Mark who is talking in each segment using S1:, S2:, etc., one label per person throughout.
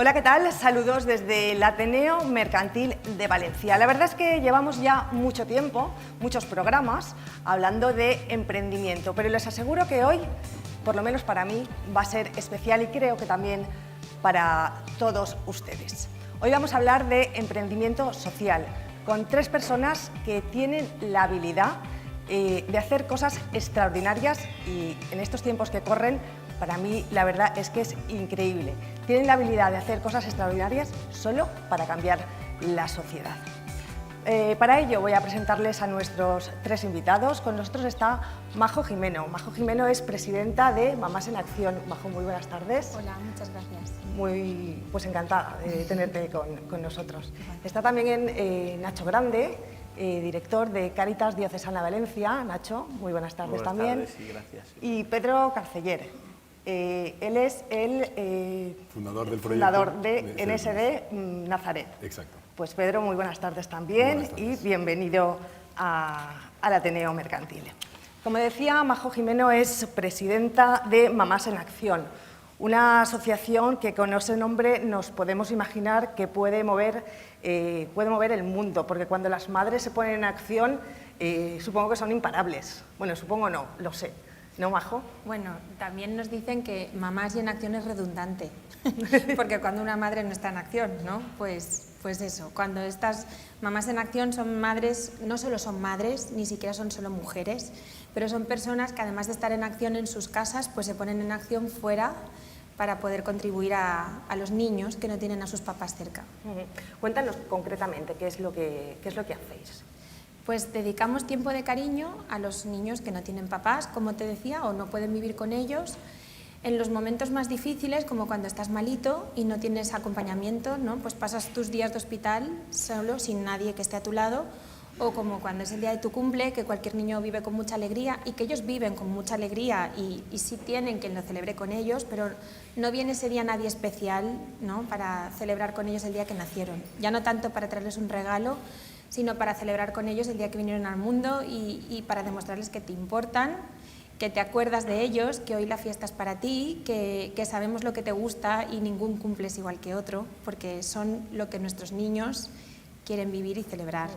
S1: Hola, ¿qué tal? Saludos desde el Ateneo Mercantil de Valencia. La verdad es que llevamos ya mucho tiempo, muchos programas, hablando de emprendimiento, pero les aseguro que hoy, por lo menos para mí, va a ser especial y creo que también para todos ustedes. Hoy vamos a hablar de emprendimiento social, con tres personas que tienen la habilidad de hacer cosas extraordinarias y en estos tiempos que corren, para mí la verdad es que es increíble. Tienen la habilidad de hacer cosas extraordinarias solo para cambiar la sociedad. Para ello voy a presentarles a nuestros tres invitados. Con nosotros está Majo Gimeno. Majo Gimeno es presidenta de Mamás en Acción. Majo, muy buenas tardes.
S2: Hola, muchas gracias.
S1: Muy encantada de tenerte con nosotros. Está también Nacho Grande, director de Cáritas Diocesana Valencia. Nacho, muy buenas tardes también.
S3: Buenas tardes, sí, gracias.
S1: Y Pedro Carceller. Él es el
S4: fundador del
S1: fundador
S4: proyecto
S1: de NSD Nazaret.
S4: Exacto.
S1: Pues Pedro, muy buenas tardes también.
S4: Buenas tardes.
S1: Y bienvenido al Ateneo Mercantil. Como decía, Majo Gimeno es presidenta de Mamás en Acción, una asociación que con ese nombre nos podemos imaginar que puede mover el mundo, porque cuando las madres se ponen en acción, supongo que son imparables. Bueno, supongo no, lo sé. ¿No, Majo?
S2: Bueno, también nos dicen que mamás y en acción es redundante, porque cuando una madre no está en acción, ¿no? Pues eso, cuando estas mamás en acción son madres, no solo son madres, ni siquiera son solo mujeres, pero son personas que además de estar en acción en sus casas, pues se ponen en acción fuera para poder contribuir a los niños que no tienen a sus papás cerca.
S1: Cuéntanos concretamente qué es lo que hacéis.
S2: Pues dedicamos tiempo de cariño a los niños que no tienen papás, como te decía, o no pueden vivir con ellos, en los momentos más difíciles, como cuando estás malito y no tienes acompañamiento, ¿no? Pues pasas tus días de hospital solo, sin nadie que esté a tu lado, o como cuando es el día de tu cumple, que cualquier niño vive con mucha alegría y que ellos viven con mucha alegría y sí tienen quien lo celebre con ellos, pero no viene ese día nadie especial, ¿no? Para celebrar con ellos el día que nacieron. Ya no tanto para traerles un regalo, sino para celebrar con ellos el día que vinieron al mundo y para demostrarles que te importan, que te acuerdas de ellos, que hoy la fiesta es para ti, que sabemos lo que te gusta y ningún cumple es igual que otro, porque son lo que nuestros niños quieren vivir y celebrar.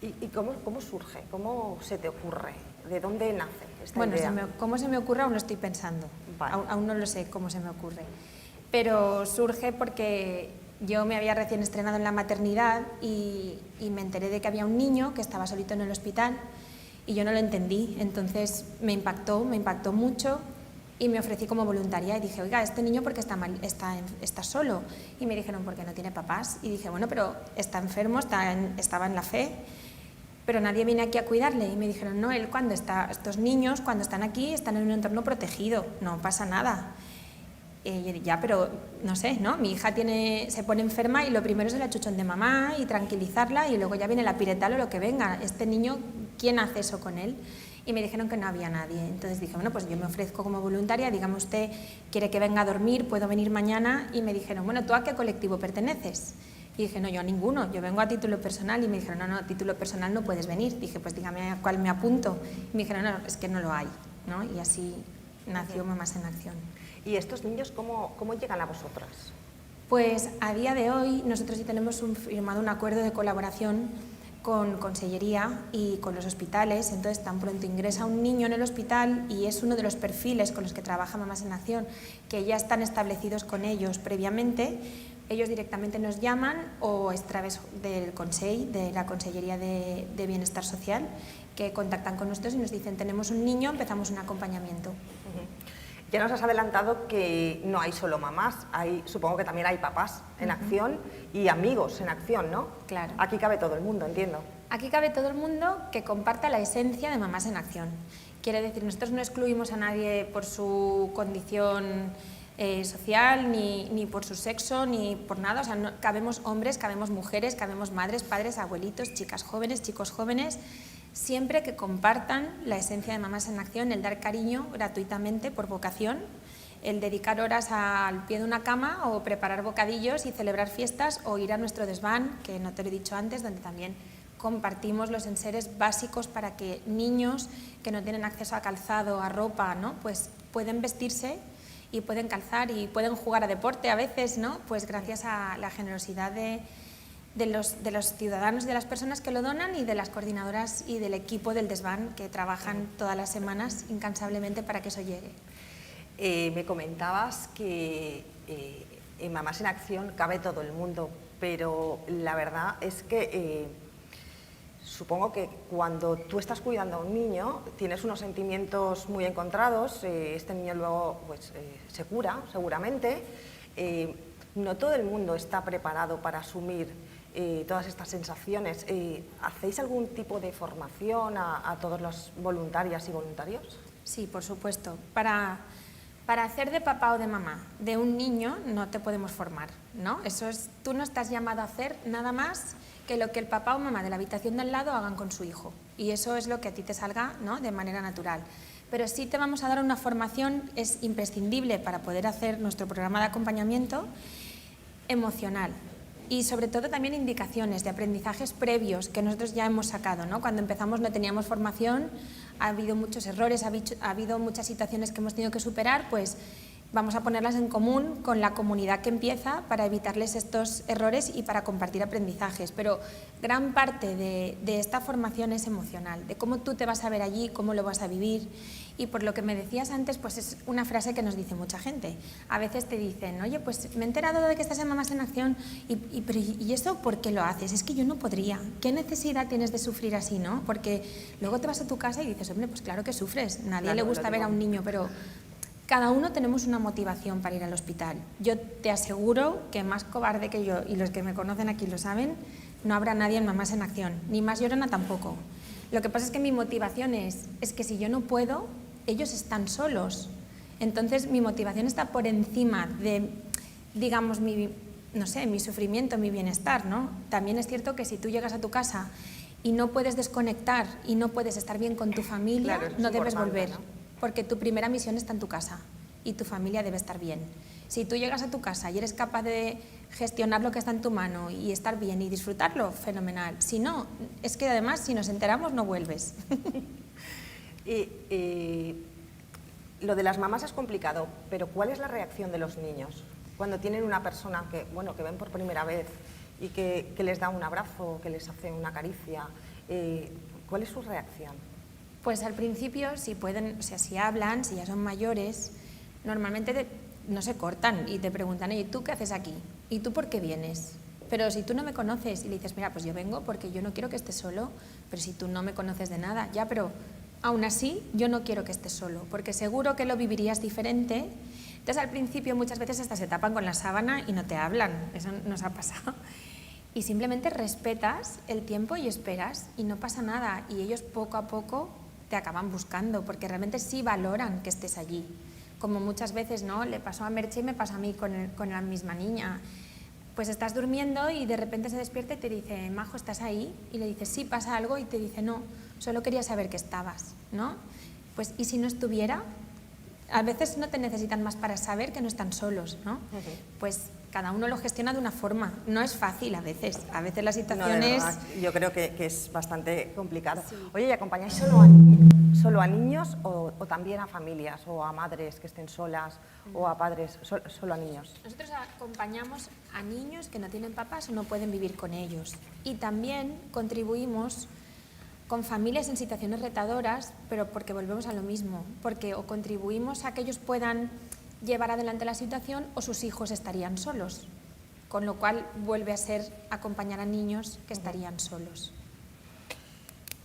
S1: ¿Y cómo surge? ¿Cómo se te ocurre? ¿De dónde nace esta idea?
S2: ¿Cómo se me ocurre? Aún lo estoy pensando.
S1: Vale.
S2: Aún no lo sé cómo se me ocurre. Pero surge porque yo me había recién estrenado en la maternidad y me enteré de que había un niño que estaba solito en el hospital y yo no lo entendí. Entonces me impactó mucho y me ofrecí como voluntaria y dije, oiga, este niño ¿por qué está solo? Y me dijeron, porque no tiene papás. Y dije, bueno, pero está enfermo, estaba en la fe, pero nadie viene aquí a cuidarle. Y me dijeron, no, estos niños cuando están aquí están en un entorno protegido, no pasa nada. Ya, pero no sé, ¿no? Mi hija se pone enferma y lo primero es el achuchón de mamá y tranquilizarla y luego ya viene la piretal o lo que venga. Este niño, ¿quién hace eso con él? Y me dijeron que no había nadie. Entonces dije, bueno, pues yo me ofrezco como voluntaria, dígame usted, ¿quiere que venga a dormir? ¿Puedo venir mañana? Y me dijeron, bueno, ¿tú a qué colectivo perteneces? Y dije, no, yo a ninguno, yo vengo a título personal. Y me dijeron, no, a título personal no puedes venir. Dije, pues dígame a cuál me apunto. Y me dijeron, no, es que no lo hay, ¿no? Y así nació Mamás en Acción.
S1: ¿Y estos niños cómo llegan a vosotras?
S2: Pues a día de hoy nosotros sí tenemos firmado un acuerdo de colaboración con Consellería y con los hospitales. Entonces, tan pronto ingresa un niño en el hospital, y es uno de los perfiles con los que trabaja Mamás en Acción, que ya están establecidos con ellos previamente, ellos directamente nos llaman o es a través del Consell, de la Consellería de Bienestar Social, que contactan con nosotros y nos dicen, tenemos un niño, empezamos un acompañamiento.
S1: Ya nos has adelantado que no hay solo mamás, supongo que también hay papás en acción y amigos en acción, ¿no?
S2: Claro.
S1: Aquí cabe todo el mundo, entiendo.
S2: Aquí cabe todo el mundo que comparta la esencia de Mamás en Acción. Quiere decir, nosotros no excluimos a nadie por su condición social, ni por su sexo, ni por nada. O sea, cabemos hombres, cabemos mujeres, cabemos madres, padres, abuelitos, chicas jóvenes, chicos jóvenes, siempre que compartan la esencia de Mamás en Acción, el dar cariño gratuitamente por vocación, el dedicar horas al pie de una cama o preparar bocadillos y celebrar fiestas o ir a nuestro desván, que no te lo he dicho antes, donde también compartimos los enseres básicos para que niños que no tienen acceso a calzado, a ropa, ¿no? Pues pueden vestirse y pueden calzar y pueden jugar a deporte a veces, ¿no? Pues gracias a la generosidad de los ciudadanos, de las personas que lo donan y de las coordinadoras y del equipo del desván que trabajan todas las semanas incansablemente para que eso llegue.
S1: Me comentabas que en Mamás en Acción cabe todo el mundo, pero la verdad es que supongo que cuando tú estás cuidando a un niño tienes unos sentimientos muy encontrados, este niño luego pues, se cura seguramente, no todo el mundo está preparado para asumir todas estas sensaciones. ¿Hacéis algún tipo de formación a todos los voluntarias y voluntarios?
S2: Sí, por supuesto. Para hacer de papá o de mamá de un niño no te podemos formar, ¿no? Tú no estás llamado a hacer nada más que lo que el papá o mamá de la habitación de al lado hagan con su hijo. Y eso es lo que a ti te salga, ¿no?, de manera natural. Pero sí te vamos a dar una formación, es imprescindible para poder hacer nuestro programa de acompañamiento emocional. Y sobre todo también indicaciones de aprendizajes previos que nosotros ya hemos sacado, ¿no? Cuando empezamos no teníamos formación, ha habido muchos errores, ha habido muchas situaciones que hemos tenido que superar, pues vamos a ponerlas en común con la comunidad que empieza para evitarles estos errores y para compartir aprendizajes. Pero gran parte de esta formación es emocional, de cómo tú te vas a ver allí, cómo lo vas a vivir. Y por lo que me decías antes, pues es una frase que nos dice mucha gente. A veces te dicen, oye, pues me he enterado de que estás en Mamás en Acción, ¿y eso por qué lo haces? Es que yo no podría. ¿Qué necesidad tienes de sufrir así, no? Porque luego te vas a tu casa y dices, hombre, pues claro que sufres. Nadie le gusta ver a un niño, pero cada uno tenemos una motivación para ir al hospital. Yo te aseguro que más cobarde que yo, y los que me conocen aquí lo saben, no habrá nadie en Mamás en Acción, ni más Llorona tampoco. Lo que pasa es que mi motivación es que si yo no puedo, ellos están solos. Entonces mi motivación está por encima de, digamos, mi sufrimiento, mi bienestar, ¿no? También es cierto que si tú llegas a tu casa y no puedes desconectar y no puedes estar bien con tu familia, claro, no debes volver, ¿no? Porque tu primera misión está en tu casa y tu familia debe estar bien. Si tú llegas a tu casa y eres capaz de gestionar lo que está en tu mano y estar bien y disfrutarlo, fenomenal. Si no, es que además si nos enteramos no vuelves.
S1: Lo de las mamás es complicado, pero ¿cuál es la reacción de los niños cuando tienen una persona que ven por primera vez y que les da un abrazo, que les hace una caricia? ¿Cuál es su reacción?
S2: Pues al principio, si pueden, o sea, si hablan, si ya son mayores, normalmente no se cortan y te preguntan, ¿y tú qué haces aquí? ¿Y tú por qué vienes? Pero si tú no me conoces y le dices, mira, pues yo vengo porque yo no quiero que estés solo, pero si tú no me conoces de nada, ya, pero aún así yo no quiero que estés solo, porque seguro que lo vivirías diferente. Entonces al principio muchas veces hasta se tapan con la sábana y no te hablan, eso nos ha pasado. Y simplemente respetas el tiempo y esperas y no pasa nada, y ellos poco a poco te acaban buscando, porque realmente sí valoran que estés allí. Como muchas veces, ¿no? Le pasó a Merche y me pasó a mí con la misma niña. Pues estás durmiendo y de repente se despierta y te dice, Majo, ¿estás ahí? Y le dices, sí, pasa algo, y te dice, no, solo quería saber que estabas, ¿no? Pues, ¿y si no estuviera? A veces no te necesitan más para saber que no están solos, ¿no? Pues cada uno lo gestiona de una forma. No es fácil a veces la situación
S1: no,
S2: es...
S1: Yo creo que es bastante complicado.
S2: Sí.
S1: Oye, ¿y acompañáis solo a niños o también a familias o a madres que estén solas o a padres, solo a niños?
S2: Nosotros acompañamos a niños que no tienen papás o no pueden vivir con ellos. Y también contribuimos con familias en situaciones retadoras, pero porque volvemos a lo mismo, porque o contribuimos a que ellos puedan llevar adelante la situación o sus hijos estarían solos, con lo cual vuelve a ser acompañar a niños que estarían solos.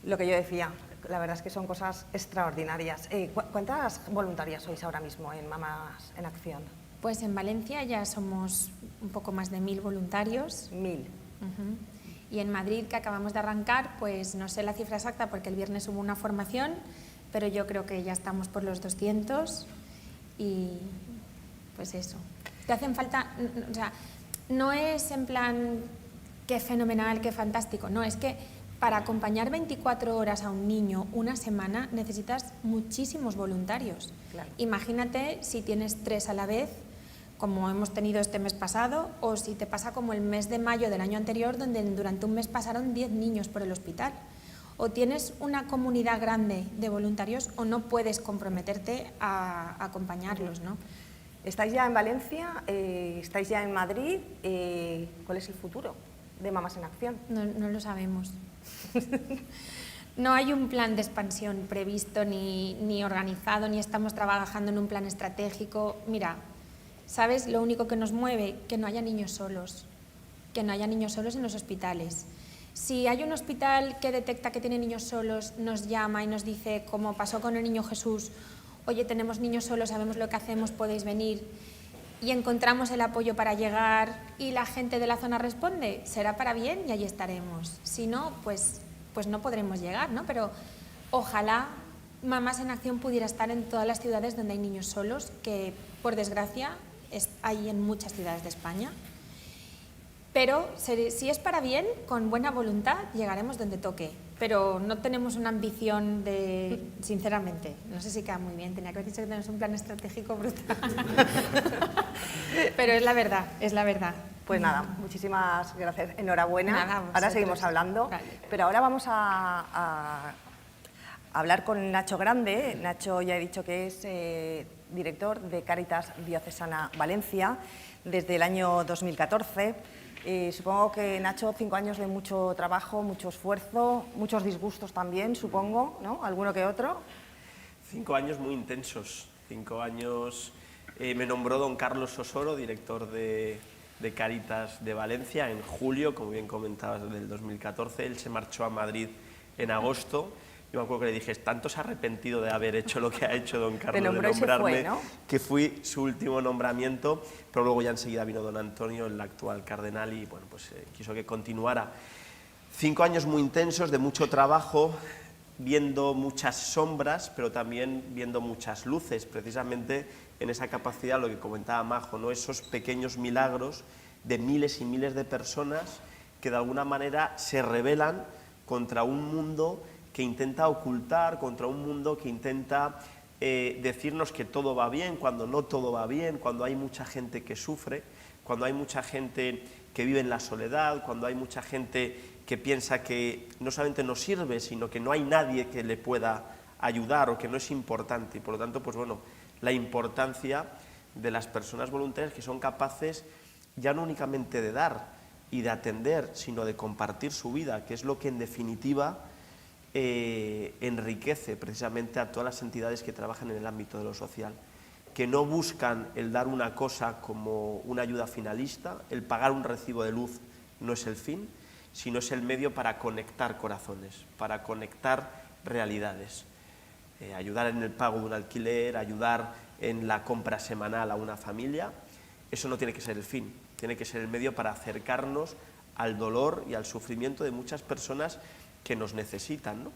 S1: Lo que yo decía, la verdad es que son cosas extraordinarias. ¿Cuántas voluntarias sois ahora mismo en Mamás en Acción?
S2: Pues en Valencia ya somos un poco más de 1000 voluntarios.
S1: 1000.
S2: Y en Madrid, que acabamos de arrancar, pues no sé la cifra exacta porque el viernes hubo una formación, pero yo creo que ya estamos por los 200 y pues eso. Te hacen falta, o sea, no es en plan qué fenomenal, qué fantástico, no, es que para acompañar 24 horas a un niño una semana necesitas muchísimos voluntarios. Claro. Imagínate si tienes 3 a la vez, como hemos tenido este mes pasado, o si te pasa como el mes de mayo del año anterior, donde durante un mes pasaron 10 niños por el hospital. O tienes una comunidad grande de voluntarios o no puedes comprometerte a acompañarlos, ¿no?
S1: Estáis ya en Valencia, estáis ya en Madrid. ¿Cuál es el futuro de Mamás en Acción?
S2: No lo sabemos. No hay un plan de expansión previsto ni organizado, ni estamos trabajando en un plan estratégico. Mira, ¿sabes? Lo único que nos mueve, que no haya niños solos, que no haya niños solos en los hospitales. Si hay un hospital que detecta que tiene niños solos, nos llama y nos dice, como pasó con el niño Jesús, oye, tenemos niños solos, sabemos lo que hacemos, podéis venir, y encontramos el apoyo para llegar y la gente de la zona responde, será para bien y allí estaremos. Si no, pues no podremos llegar, ¿no? Pero ojalá Mamás en Acción pudiera estar en todas las ciudades donde hay niños solos, que por desgracia hay en muchas ciudades de España. Pero si es para bien, con buena voluntad, llegaremos donde toque. Pero no tenemos una ambición de, sinceramente, no sé si queda muy bien, tenía que haber dicho que tenemos un plan estratégico brutal. Pero es la verdad, es la verdad.
S1: Pues nada, muchísimas gracias, enhorabuena.
S2: Nada,
S1: ahora seguimos hablando,
S2: vale.
S1: pero ahora vamos a hablar con Nacho Grande. Nacho ya he dicho que es director de Cáritas Diocesana Valencia desde el año 2014. Supongo que, Nacho, 5 años de mucho trabajo, mucho esfuerzo, muchos disgustos también, supongo, ¿no? ¿Alguno que otro?
S3: 5 años muy intensos. 5 años me nombró don Carlos Osoro, director de Cáritas de Valencia, en julio, como bien comentabas, del 2014. Él se marchó a Madrid en agosto. Yo me acuerdo que le dije, tanto se ha arrepentido de haber hecho lo que ha hecho don Carlos, de nombrarme, ¿no? Que fui su último nombramiento, pero luego ya enseguida vino don Antonio, el actual cardenal, y bueno, pues quiso que continuara. 5 años muy intensos, de mucho trabajo, viendo muchas sombras, pero también viendo muchas luces, precisamente en esa capacidad, lo que comentaba Majo, ¿no? Esos pequeños milagros de miles y miles de personas que de alguna manera se rebelan contra un mundo que intenta ocultar, contra un mundo que intenta decirnos que todo va bien, cuando no todo va bien, cuando hay mucha gente que sufre, cuando hay mucha gente que vive en la soledad, cuando hay mucha gente que piensa que no solamente no sirve, sino que no hay nadie que le pueda ayudar o que no es importante. Y por lo tanto, pues bueno, la importancia de las personas voluntarias que son capaces ya no únicamente de dar y de atender, sino de compartir su vida, que es lo que en definitiva enriquece precisamente a todas las entidades que trabajan en el ámbito de lo social, que no buscan el dar una cosa como una ayuda finalista, el pagar un recibo de luz no es el fin, sino es el medio para conectar corazones, para conectar realidades, ayudar en el pago de un alquiler, ayudar en la compra semanal a una familia. Eso no tiene que ser el fin, tiene que ser el medio para acercarnos al dolor y al sufrimiento de muchas personas que nos necesitan, ¿no?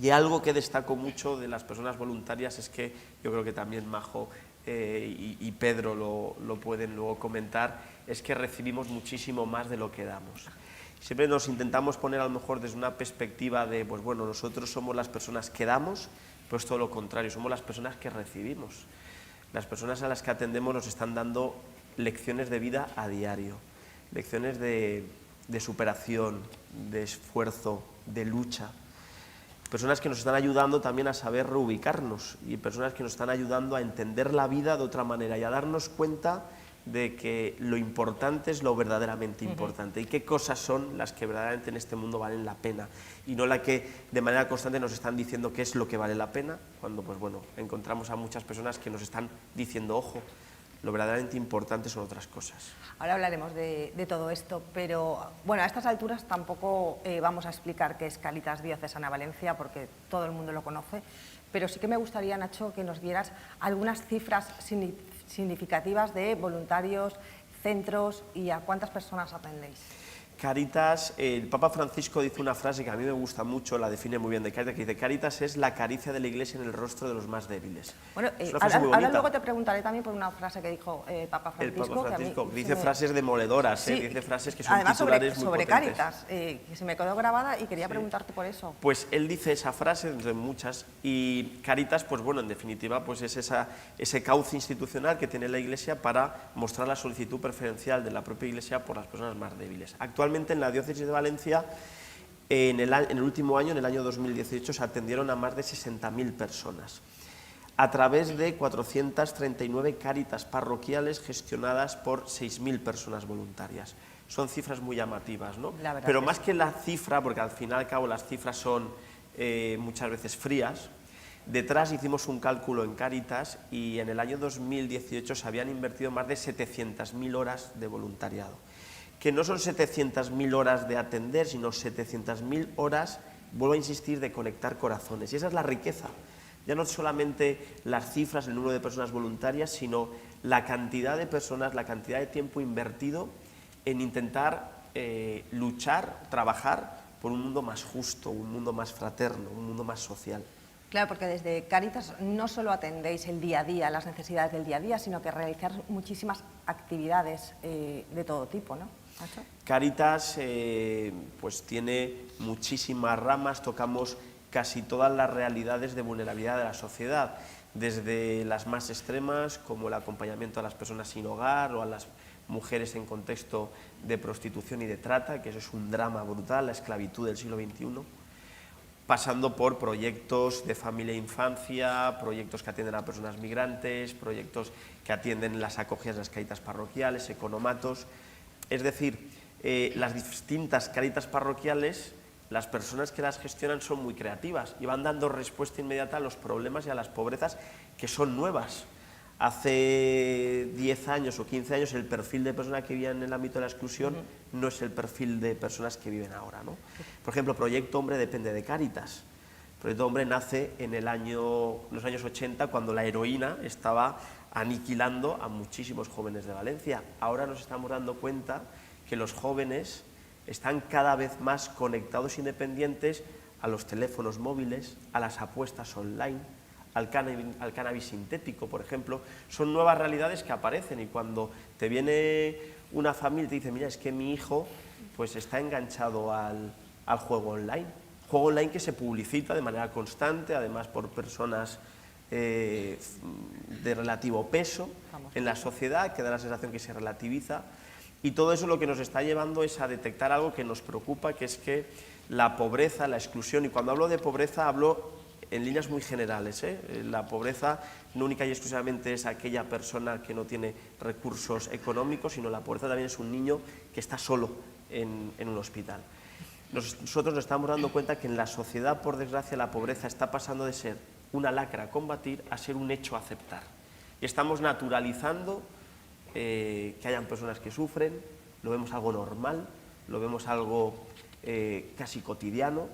S3: Y algo que destaco mucho de las personas voluntarias es que, yo creo que también Majo y Pedro lo pueden luego comentar, es que recibimos muchísimo más de lo que damos. Siempre nos intentamos poner a lo mejor desde una perspectiva de, pues bueno, nosotros somos las personas que damos, pues todo lo contrario, somos las personas que recibimos. Las personas a las que atendemos nos están dando lecciones de vida a diario, lecciones de superación, de esfuerzo, de lucha. Personas que nos están ayudando también a saber reubicarnos y personas que nos están ayudando a entender la vida de otra manera y a darnos cuenta de que lo importante es lo verdaderamente importante y qué cosas son las que verdaderamente en este mundo valen la pena y no la que de manera constante nos están diciendo qué es lo que vale la pena, cuando pues bueno, encontramos a muchas personas que nos están diciendo, ojo, lo verdaderamente importante son otras cosas.
S1: Ahora hablaremos de todo esto, pero bueno, a estas alturas tampoco vamos a explicar qué es Cáritas Diocesana Valencia, porque todo el mundo lo conoce, pero sí que me gustaría, Nacho, que nos dieras algunas cifras significativas de voluntarios, centros y a cuántas personas atendéis.
S3: Cáritas, el Papa Francisco dice una frase que a mí me gusta mucho, la define muy bien de Cáritas, que dice, Cáritas es la caricia de la Iglesia en el rostro de los más débiles.
S1: Bueno, ahora luego te preguntaré también por una frase que dijo Papa Francisco.
S3: El Papa Francisco dice frases demoledoras, sí, dice frases que son
S1: además
S3: titulares
S1: sobre
S3: muy potentes.
S1: Cáritas, que se me quedó grabada y quería preguntarte por eso.
S3: Pues él dice esa frase, entre muchas, y Cáritas, pues bueno, en definitiva, pues es ese cauce institucional que tiene la Iglesia para mostrar la solicitud preferencial de la propia Iglesia por las personas más débiles. Actualmente en la diócesis de Valencia, en el último año, en el año 2018, se atendieron a más de 60.000 personas. a través de 439 cáritas parroquiales gestionadas por 6.000 personas voluntarias. Son cifras muy llamativas, ¿no? Pero más que la cifra, porque al fin y al cabo las cifras son muchas veces frías, detrás hicimos un cálculo en Cáritas y en el año 2018 se habían invertido más de 700.000 horas de voluntariado, que no son 700.000 horas de atender, sino 700.000 horas, vuelvo a insistir, de conectar corazones. Y esa es la riqueza. Ya no solamente las cifras, el número de personas voluntarias, sino la cantidad de personas, la cantidad de tiempo invertido en intentar luchar, trabajar por un mundo más justo, un mundo más fraterno, un mundo más social.
S1: Claro, porque desde Cáritas no solo atendéis el día a día, las necesidades del día a día, sino que realizáis muchísimas actividades de todo tipo, ¿no, Nacho?
S3: Cáritas pues tiene muchísimas ramas, tocamos casi todas las realidades de vulnerabilidad de la sociedad, desde las más extremas, como el acompañamiento a las personas sin hogar o a las mujeres en contexto de prostitución y de trata, que eso es un drama brutal, la esclavitud del siglo XXI, pasando por proyectos de familia e infancia, proyectos que atienden a personas migrantes, proyectos que atienden las acogidas de las cáritas parroquiales, economatos. Es decir, las distintas cáritas parroquiales, las personas que las gestionan son muy creativas y van dando respuesta inmediata a los problemas y a las pobrezas que son nuevas. Hace 10 años o 15 años el perfil de personas que vivían en el ámbito de la exclusión no es el perfil de personas que viven ahora, ¿no? Por ejemplo, Proyecto Hombre depende de Cáritas. Proyecto Hombre nace en los años 80, cuando la heroína estaba aniquilando a muchísimos jóvenes de Valencia. Ahora nos estamos dando cuenta que los jóvenes están cada vez más conectados e independientes a los teléfonos móviles, a las apuestas online, al cannabis sintético, por ejemplo. Son nuevas realidades que aparecen y cuando te viene una familia y te dice, mira, es que mi hijo pues está enganchado al juego online que se publicita de manera constante, además por personas de relativo peso en la sociedad, que da la sensación que se relativiza, y todo eso lo que nos está llevando es a detectar algo que nos preocupa, que es que la pobreza, la exclusión, y cuando hablo de pobreza hablo en líneas muy generales, La pobreza no única y exclusivamente es aquella persona que no tiene recursos económicos, sino la pobreza también es un niño que está solo en un hospital. Nosotros nos estamos dando cuenta que en la sociedad, por desgracia, la pobreza está pasando de ser una lacra a combatir a ser un hecho a aceptar. Y estamos naturalizando que hayan personas que sufren, lo vemos algo normal, lo vemos algo casi cotidiano.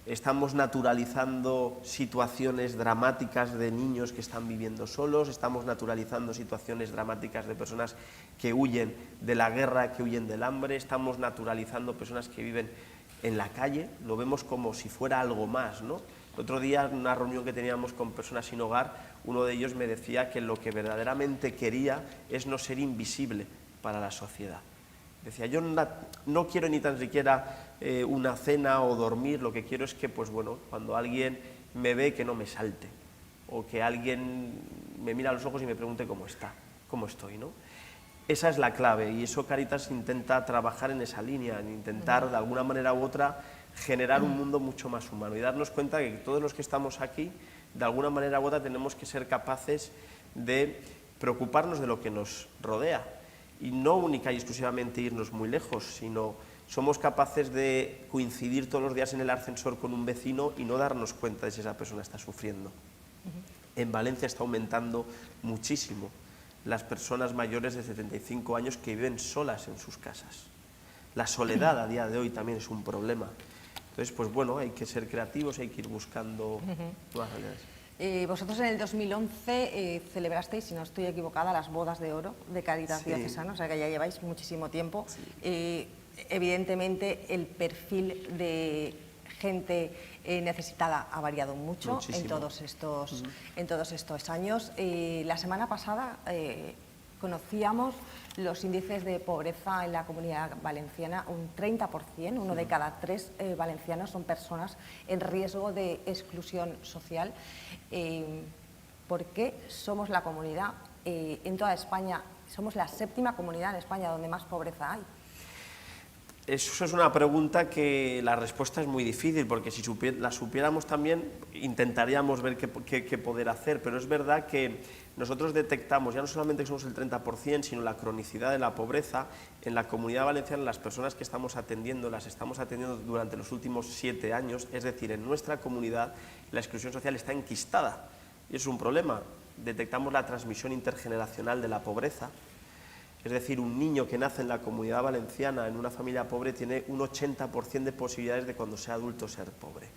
S3: Estamos naturalizando situaciones dramáticas de niños que están viviendo solos, estamos naturalizando situaciones dramáticas de personas que huyen de la guerra, que huyen del hambre, estamos naturalizando personas que viven en la calle, lo vemos como si fuera algo más, ¿no? El otro día, en una reunión que teníamos con personas sin hogar, uno de ellos me decía que lo que verdaderamente quería es no ser invisible para la sociedad. Decía, yo no quiero ni tan siquiera una cena o dormir, lo que quiero es que, pues bueno, cuando alguien me ve, que no me salte, o que alguien me mira a los ojos y me pregunte cómo estoy, ¿no? Esa es la clave, y eso Cáritas intenta trabajar en esa línea, en intentar de alguna manera u otra generar un mundo mucho más humano y darnos cuenta que todos los que estamos aquí, de alguna manera u otra tenemos que ser capaces de preocuparnos de lo que nos rodea. Y no única y exclusivamente irnos muy lejos, sino somos capaces de coincidir todos los días en el ascensor con un vecino y no darnos cuenta de si esa persona está sufriendo. En Valencia está aumentando muchísimo las personas mayores de 75 años que viven solas en sus casas. La soledad a día de hoy también es un problema. Entonces, pues bueno, hay que ser creativos, hay que ir buscando nuevas realidades.
S1: Vosotros en el 2011 celebrasteis, si no estoy equivocada, las bodas de oro de Cáritas Diocesana, o sea que ya lleváis muchísimo tiempo. Sí. Evidentemente el perfil de gente necesitada ha variado mucho en todos estos años. La semana pasada conocíamos los índices de pobreza en la Comunidad Valenciana, un 30%, uno de cada 3 valencianos son personas en riesgo de exclusión social. ¿Por qué somos la comunidad en toda España, somos la 7ª comunidad en España donde más pobreza hay?
S3: Eso es una pregunta que la respuesta es muy difícil, porque si la supiéramos también intentaríamos ver qué poder hacer, pero es verdad que nosotros detectamos, ya no solamente que somos el 30%, sino la cronicidad de la pobreza. En la Comunidad Valenciana, las personas que estamos atendiendo, las estamos atendiendo durante los últimos 7 años, es decir, en nuestra comunidad la exclusión social está enquistada, y es un problema. Detectamos la transmisión intergeneracional de la pobreza. Es decir, un niño que nace en la Comunidad Valenciana, en una familia pobre, tiene un 80% de posibilidades de cuando sea adulto ser pobre.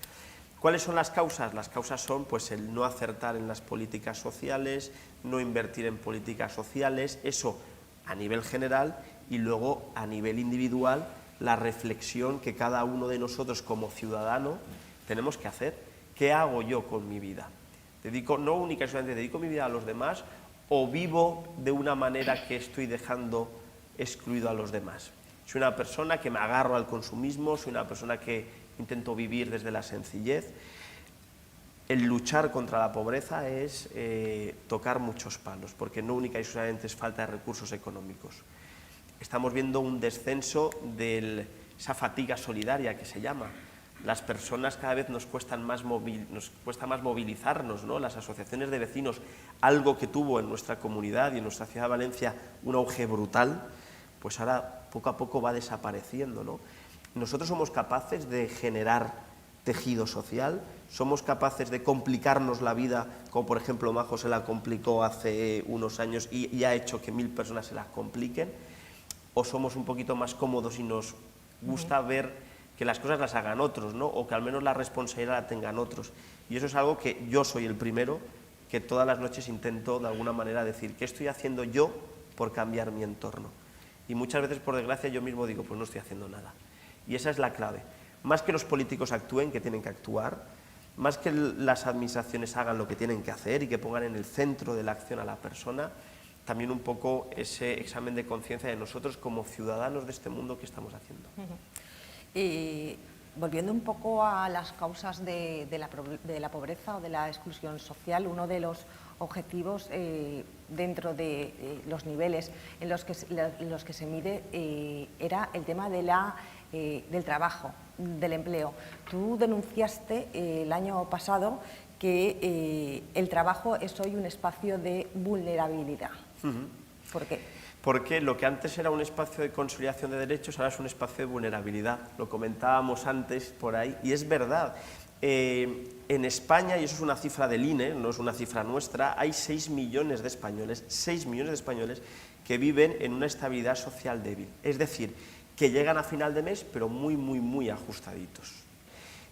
S3: ¿Cuáles son las causas? Las causas son pues, el no acertar en las políticas sociales, no invertir en políticas sociales, eso a nivel general, y luego a nivel individual la reflexión que cada uno de nosotros como ciudadano tenemos que hacer. ¿Qué hago yo con mi vida? No únicamente dedico mi vida a los demás, o vivo de una manera que estoy dejando excluido a los demás. Soy una persona que me agarro al consumismo, soy una persona que intento vivir desde la sencillez. El luchar contra la pobreza es tocar muchos palos, porque no única y exclusivamente es falta de recursos económicos. Estamos viendo un descenso de esa fatiga solidaria que se llama. Las personas cada vez nos cuesta más movilizarnos, ¿no? Las asociaciones de vecinos, algo que tuvo en nuestra comunidad y en nuestra ciudad de Valencia un auge brutal, pues ahora poco a poco va desapareciendo, ¿no? Nosotros somos capaces de generar tejido social, somos capaces de complicarnos la vida, como por ejemplo Majo se la complicó hace unos años y ha hecho que 1000 personas se la compliquen, o somos un poquito más cómodos y nos gusta ver que las cosas las hagan otros, ¿no? O que al menos la responsabilidad la tengan otros. Y eso es algo que yo soy el primero que todas las noches intento de alguna manera decir, ¿qué estoy haciendo yo por cambiar mi entorno? Y muchas veces, por desgracia, yo mismo digo, pues no estoy haciendo nada. Y esa es la clave. Más que los políticos actúen, que tienen que actuar, más que las administraciones hagan lo que tienen que hacer y que pongan en el centro de la acción a la persona, también un poco ese examen de conciencia de nosotros como ciudadanos de este mundo que estamos haciendo.
S1: Y volviendo un poco a las causas de la pobreza o de la exclusión social, uno de los objetivos dentro de los niveles en los que se mide era el tema del trabajo, del empleo. Tú denunciaste el año pasado que el trabajo es hoy un espacio de vulnerabilidad. ¿Por qué?
S3: Porque lo que antes era un espacio de consolidación de derechos ahora es un espacio de vulnerabilidad. Lo comentábamos antes por ahí, y es verdad. En España, y eso es una cifra del INE, no es una cifra nuestra, hay 6 millones de españoles que viven en una estabilidad social débil. Es decir, que llegan a final de mes, pero muy ajustaditos.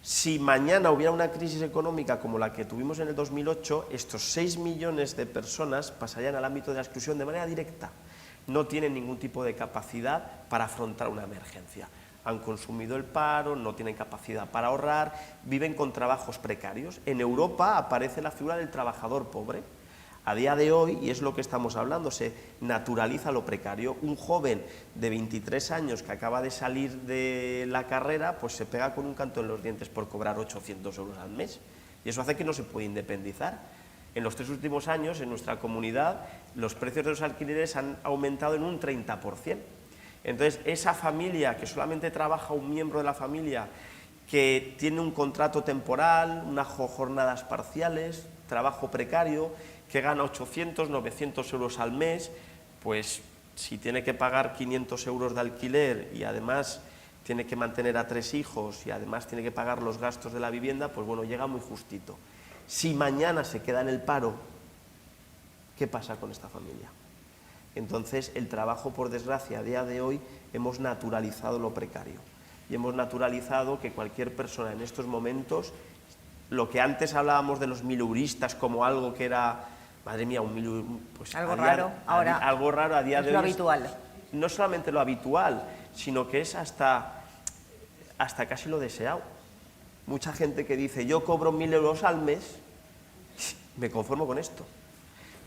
S3: Si mañana hubiera una crisis económica como la que tuvimos en el 2008, estos 6 millones de personas pasarían al ámbito de la exclusión de manera directa. No tienen ningún tipo de capacidad para afrontar una emergencia. Han consumido el paro, no tienen capacidad para ahorrar, viven con trabajos precarios. En Europa aparece la figura del trabajador pobre. A día de hoy, y es lo que estamos hablando, se naturaliza lo precario. Un joven de 23 años que acaba de salir de la carrera, pues se pega con un canto en los dientes por cobrar 800 euros al mes. Y eso hace que no se pueda independizar. En los 3 últimos años, en nuestra comunidad, los precios de los alquileres han aumentado en un 30%. Entonces, esa familia que solamente trabaja un miembro de la familia, que tiene un contrato temporal, unas jornadas parciales, trabajo precario, que gana 800, 900 euros al mes, pues si tiene que pagar 500 euros de alquiler y además tiene que mantener a 3 hijos y además tiene que pagar los gastos de la vivienda, pues bueno, llega muy justito. Si mañana se queda en el paro, ¿qué pasa con esta familia? Entonces, el trabajo, por desgracia, a día de hoy hemos naturalizado lo precario. Y hemos naturalizado que cualquier persona en estos momentos, lo que antes hablábamos de los mileuristas como algo que era, madre mía, pues
S1: algo raro, ahora
S3: algo raro a día de hoy.
S1: Es lo habitual.
S3: No solamente lo habitual, sino que es hasta casi lo deseado. Mucha gente que dice, yo cobro 1000 euros al mes, me conformo con esto.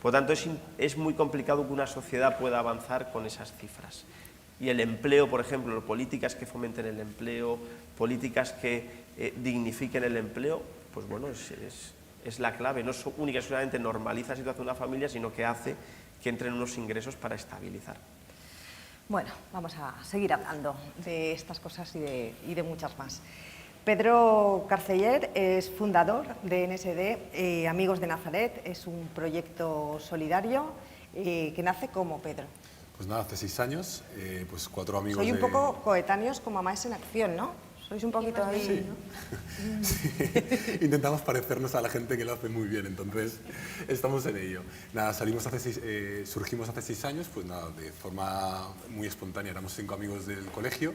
S3: Por lo tanto, es muy complicado que una sociedad pueda avanzar con esas cifras. Y el empleo, por ejemplo, políticas que fomenten el empleo, políticas que dignifiquen el empleo, pues bueno, es la clave. No única y solamente normaliza la situación de una familia, sino que hace que entren unos ingresos para estabilizar.
S1: Bueno, vamos a seguir hablando de estas cosas y de muchas más. Pedro Carceller es fundador de NSD Amigos de Nazaret, es un proyecto solidario que nace como, Pedro.
S4: Pues nada, hace 6 años, pues 4 amigos.
S1: Soy un poco coetáneos con Mamás en Acción, ¿no? Sois un poquito ahí,
S4: sí.
S1: ¿no?
S4: Sí. Intentamos parecernos a la gente que lo hace muy bien, entonces estamos en ello. Nada, surgimos hace 6 años, pues nada, de forma muy espontánea. Éramos 5 amigos del colegio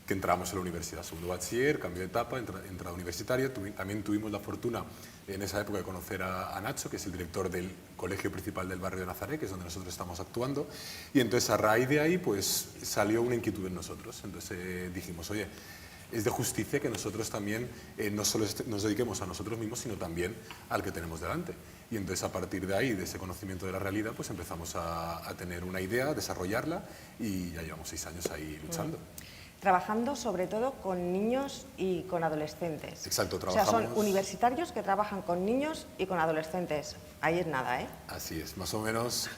S4: que entramos en la universidad, segundo bachiller, cambio de etapa, entrada universitaria. También tuvimos la fortuna en esa época de conocer a Nacho, que es el director del colegio principal del barrio de Nazaret, que es donde nosotros estamos actuando. Y entonces a raíz de ahí pues salió una inquietud en nosotros. Entonces dijimos, oye, es de justicia que nosotros también no solo nos dediquemos a nosotros mismos, sino también al que tenemos delante. Y entonces a partir de ahí, de ese conocimiento de la realidad, pues empezamos a tener una idea, a desarrollarla y ya llevamos 6 años ahí luchando.
S1: Trabajando sobre todo con niños y con adolescentes.
S4: Exacto,
S1: trabajamos... O sea, son universitarios que trabajan con niños y con adolescentes. Ahí es nada, ¿eh?
S4: Así es, más o menos,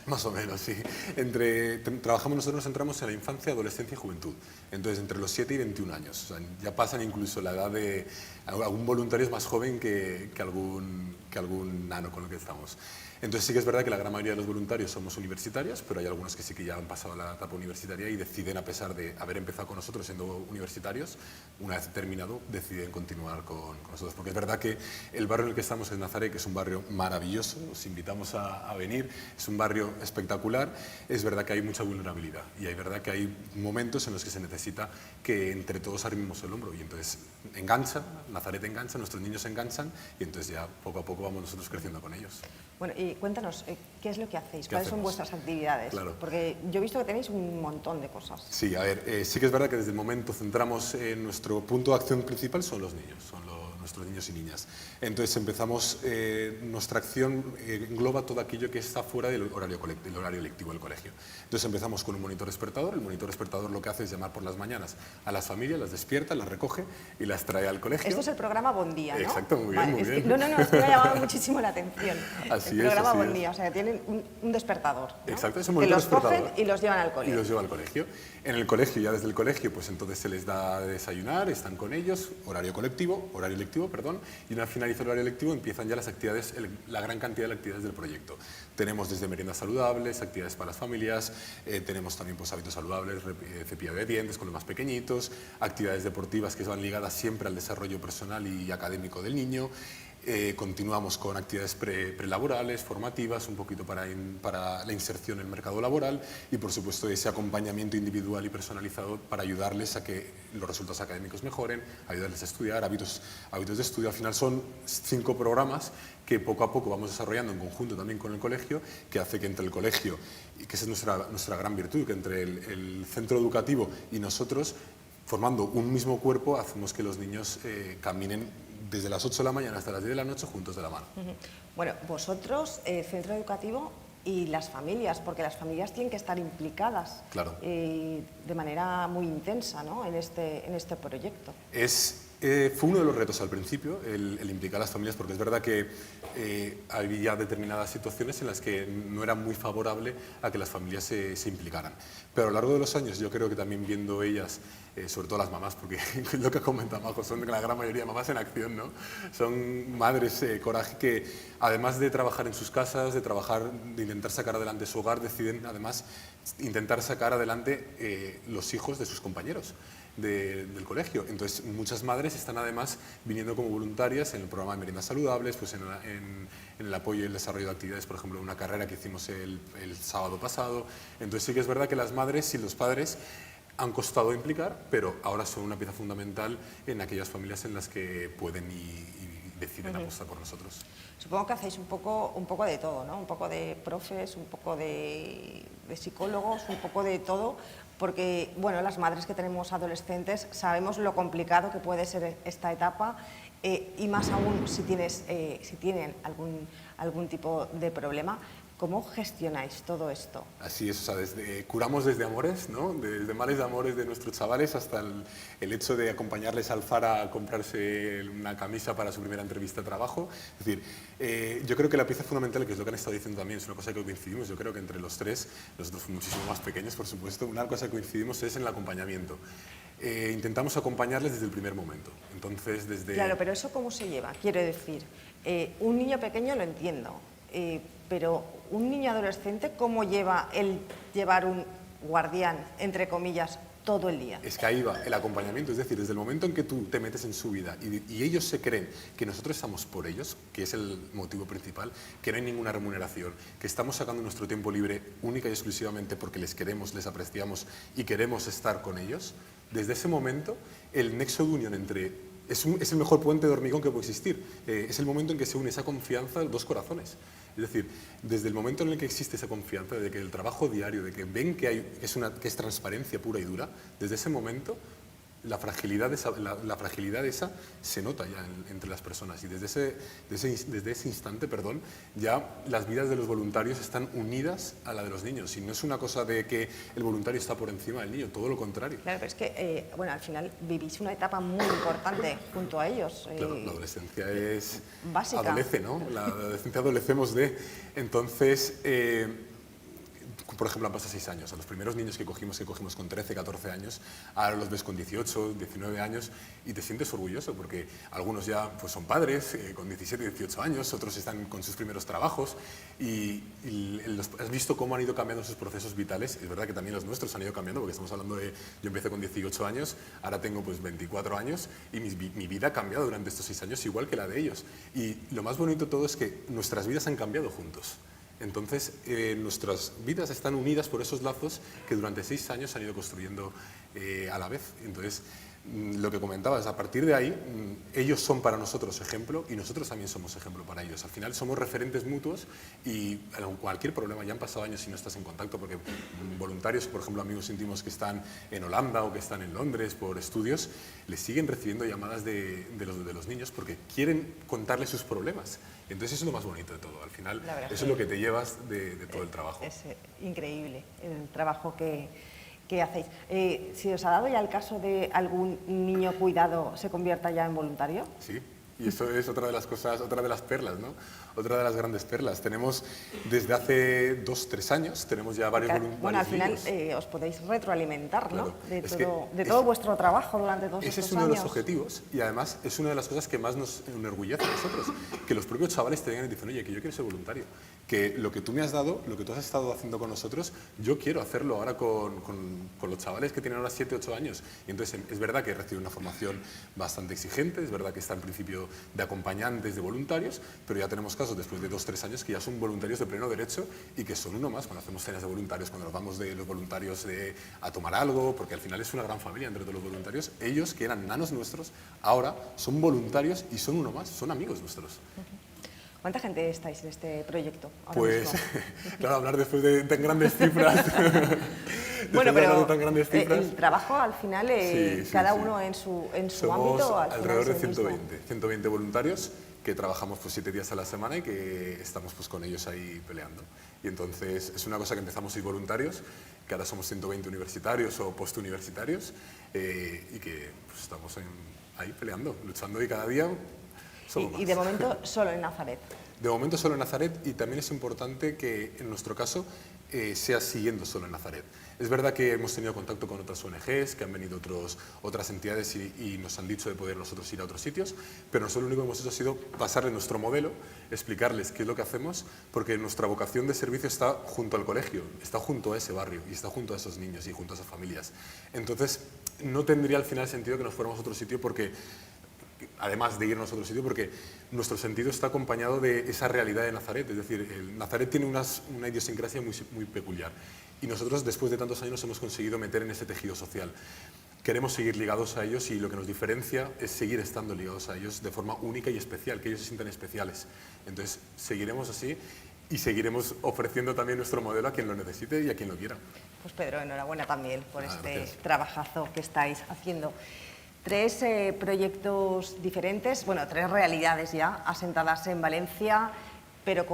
S4: sí. Nosotros entramos en la infancia, adolescencia y juventud. Entonces, entre los 7 y 21 años. O sea, ya pasan incluso la edad de... Algún voluntario es más joven que algún nano con el que estamos. Entonces sí que es verdad que la gran mayoría de los voluntarios somos universitarios, pero hay algunos que sí que ya han pasado la etapa universitaria y deciden, a pesar de haber empezado con nosotros siendo universitarios, una vez terminado, deciden continuar con nosotros. Porque es verdad que el barrio en el que estamos en Nazaret, que es un barrio maravilloso, os invitamos a venir, es un barrio espectacular, es verdad que hay mucha vulnerabilidad y es verdad que hay momentos en los que se necesita que entre todos arrimemos el hombro y entonces engancha, Nazaret engancha, nuestros niños se enganchan y entonces ya poco a poco vamos nosotros creciendo con ellos.
S1: Bueno, y cuéntanos, ¿qué es lo que hacéis? ¿Cuáles son
S4: hacemos?
S1: vuestras actividades?
S4: Claro.
S1: Porque yo he visto que tenéis un montón de cosas.
S4: Sí, a ver, sí que es verdad que desde el momento centramos en nuestro punto de acción principal son los niños, nuestros niños y niñas. Entonces empezamos, nuestra acción engloba todo aquello que está fuera del horario lectivo del colegio. Entonces empezamos con un monitor despertador. El monitor despertador lo que hace es llamar por las mañanas a las familias, las despierta, las recoge y las trae al colegio.
S1: Esto es el programa Bon Día, ¿no?
S4: Exacto, muy bien, muy bien.
S1: No, es que me ha llamado muchísimo la atención.
S4: Así
S1: el programa
S4: es,
S1: Bon Día, o sea, que tienen un despertador, ¿no?
S4: Exacto, es un
S1: que
S4: monitor
S1: los
S4: despertador.
S1: cogen y los llevan al colegio.
S4: Y los lleva al colegio. En el colegio, ya desde el colegio, pues entonces se les da de desayunar, están con ellos, horario lectivo, perdón, y una vez finaliza el horario lectivo empiezan ya las actividades, la gran cantidad de actividades del proyecto. Tenemos desde meriendas saludables, actividades para las familias, tenemos también pues, hábitos saludables, cepillado de dientes con los más pequeñitos, actividades deportivas que van ligadas siempre al desarrollo personal y académico del niño. Continuamos con actividades prelaborales, formativas, un poquito para la inserción en el mercado laboral y por supuesto ese acompañamiento individual y personalizado para ayudarles a que los resultados académicos mejoren, ayudarles a estudiar, hábitos de estudio. Al final son 5 programas que poco a poco vamos desarrollando en conjunto también con el colegio, que hace que entre el colegio, y que esa es nuestra gran virtud, que entre el centro educativo y nosotros, formando un mismo cuerpo, hacemos que los niños caminen desde las 8 de la mañana hasta las 10 de la noche juntos de la mano.
S1: Bueno, vosotros, centro educativo y las familias, porque las familias tienen que estar implicadas
S4: Claro.
S1: De manera muy intensa, ¿no? en este proyecto.
S4: Fue uno de los retos al principio, el implicar a las familias, porque es verdad que había determinadas situaciones en las que no era muy favorable a que las familias se implicaran. Pero a lo largo de los años, yo creo que también viendo ellas, sobre todo las mamás, porque lo que comentaba Majo, son la gran mayoría mamás en acción, ¿no? Son madres coraje que, además de trabajar en sus casas, de intentar sacar adelante su hogar, deciden además intentar sacar adelante los hijos de sus compañeros del colegio. Entonces, muchas madres están además viniendo como voluntarias en el programa de meriendas saludables, pues en el apoyo y el desarrollo de actividades, por ejemplo, una carrera que hicimos el sábado pasado. Entonces, sí que es verdad que las madres y los padres han costado implicar, pero ahora son una pieza fundamental en aquellas familias en las que pueden y deciden apostar por nosotros.
S1: Supongo que hacéis un poco de todo, ¿no? Un poco de profes, un poco de psicólogos, un poco de todo, porque bueno, las madres que tenemos adolescentes sabemos lo complicado que puede ser esta etapa y más aún si tienen algún tipo de problema. ¿Cómo gestionáis todo esto?
S4: Así es, o sea, curamos desde amores, ¿no? Desde males de amores de nuestros chavales hasta el hecho de acompañarles al Zara a comprarse una camisa para su primera entrevista de trabajo. Es decir, yo creo que la pieza fundamental, que es lo que han estado diciendo también, es una cosa que coincidimos, yo creo que entre los tres, nosotros muchísimo más pequeños, por supuesto, una cosa que coincidimos es en el acompañamiento. Intentamos acompañarles desde el primer momento. Entonces, desde...
S1: Claro, pero ¿eso cómo se lleva? Quiero decir, un niño pequeño lo entiendo, pero un niño adolescente, ¿cómo lleva el llevar un guardián, entre comillas, todo el día?
S4: Es que ahí va el acompañamiento, es decir, desde el momento en que tú te metes en su vida y ellos se creen que nosotros estamos por ellos, que es el motivo principal, que no hay ninguna remuneración, que estamos sacando nuestro tiempo libre única y exclusivamente porque les queremos, les apreciamos y queremos estar con ellos, desde ese momento el nexo de unión entre... Es el mejor puente de hormigón que puede existir. Es el momento en que se une esa confianza de dos corazones. Es decir, desde el momento en el que existe esa confianza, de que el trabajo diario, de que ven que es transparencia pura y dura, desde ese momento la fragilidad esa se nota ya entre las personas y desde ese instante, perdón, ya las vidas de los voluntarios están unidas a la de los niños y no es una cosa de que el voluntario está por encima del niño, todo lo contrario.
S1: Claro, pero es que, bueno, al final vivís una etapa muy importante junto a ellos.
S4: Claro, la adolescencia es...
S1: básica.
S4: Adolece, ¿no? La adolescencia adolecemos de... Entonces... por ejemplo, han pasado 6 años. A los primeros niños que cogimos con 13, 14 años, ahora los ves con 18, 19 años y te sientes orgulloso porque algunos ya pues, son padres con 17, 18 años, otros están con sus primeros trabajos y has visto cómo han ido cambiando sus procesos vitales. Es verdad que también los nuestros han ido cambiando porque estamos hablando de... Yo empecé con 18 años, ahora tengo pues 24 años y mi vida ha cambiado durante estos 6 años igual que la de ellos. Y lo más bonito de todo es que nuestras vidas han cambiado juntos. Entonces, nuestras vidas están unidas por esos lazos que durante 6 años se han ido construyendo a la vez. Entonces, lo que comentabas, a partir de ahí, ellos son para nosotros ejemplo y nosotros también somos ejemplo para ellos. Al final somos referentes mutuos y cualquier problema, ya han pasado años y no estás en contacto, porque voluntarios, por ejemplo, amigos íntimos que están en Holanda o que están en Londres por estudios, les siguen recibiendo llamadas de los niños porque quieren contarles sus problemas. Entonces eso es lo más bonito de todo, al final eso es lo que te llevas de todo el trabajo.
S1: Es increíble el trabajo que hacéis. ¿Si os ha dado ya el caso de algún niño cuidado se convierta ya en voluntario?
S4: Sí, y eso es otra de las cosas, otra de las perlas, ¿no? Otra de las grandes perlas. Tenemos desde hace 2, 3 años, tenemos ya varios voluntarios.
S1: Bueno, al final os podéis retroalimentar, ¿no?
S4: Claro,
S1: de todo vuestro trabajo durante todos estos años.
S4: Ese es uno de los objetivos y además es una de las cosas que más nos enorgullece a nosotros, que los propios chavales te digan y dicen, oye, que yo quiero ser voluntario, que lo que tú me has dado, lo que tú has estado haciendo con nosotros, yo quiero hacerlo ahora con los chavales que tienen ahora 7, 8 años. Y entonces es verdad que reciben una formación bastante exigente, es verdad que está en principio de acompañantes, de voluntarios, pero ya tenemos casos después de 2, 3 años que ya son voluntarios de pleno derecho y que son uno más cuando hacemos cenas de voluntarios, cuando nos vamos de los voluntarios a tomar algo, porque al final es una gran familia entre todos los voluntarios. Ellos, que eran nanos nuestros, ahora son voluntarios y son uno más, son amigos nuestros.
S1: ¿Cuánta gente estáis en este proyecto ahora
S4: pues,
S1: mismo?
S4: claro, hablar después de tan grandes cifras.
S1: Bueno, pero
S4: tan grandes cifras,
S1: el trabajo al final, cada uno en su
S4: somos
S1: ámbito. Al
S4: alrededor de
S1: final
S4: 120 voluntarios que trabajamos pues 7 días a la semana y que estamos pues con ellos ahí peleando. Y entonces es una cosa que empezamos 6 voluntarios, que ahora somos 120 universitarios o postuniversitarios y que pues, estamos ahí peleando, luchando y cada día somos más.
S1: Y de momento solo en Nazaret.
S4: De momento solo en Nazaret y también es importante que en nuestro caso sea siguiendo solo en Nazaret. Es verdad que hemos tenido contacto con otras ONGs, que han venido otras entidades y nos han dicho de poder nosotros ir a otros sitios, pero nosotros lo único que hemos hecho ha sido pasarle nuestro modelo, explicarles qué es lo que hacemos, porque nuestra vocación de servicio está junto al colegio, está junto a ese barrio y está junto a esos niños y junto a esas familias. Entonces, no tendría al final sentido que nos fuéramos a otro sitio porque... además de irnos a otro sitio, porque nuestro sentido está acompañado de esa realidad de Nazaret. Es decir, Nazaret tiene una idiosincrasia muy peculiar y nosotros después de tantos años nos hemos conseguido meter en ese tejido social. Queremos seguir ligados a ellos y lo que nos diferencia es seguir estando ligados a ellos de forma única y especial, que ellos se sientan especiales. Entonces, seguiremos así y seguiremos ofreciendo también nuestro modelo a quien lo necesite y a quien lo quiera.
S1: Pues Pedro, enhorabuena también por este
S4: gracias.
S1: trabajazo que estáis haciendo. 3 proyectos diferentes, bueno, 3 realidades ya asentadas en Valencia. pero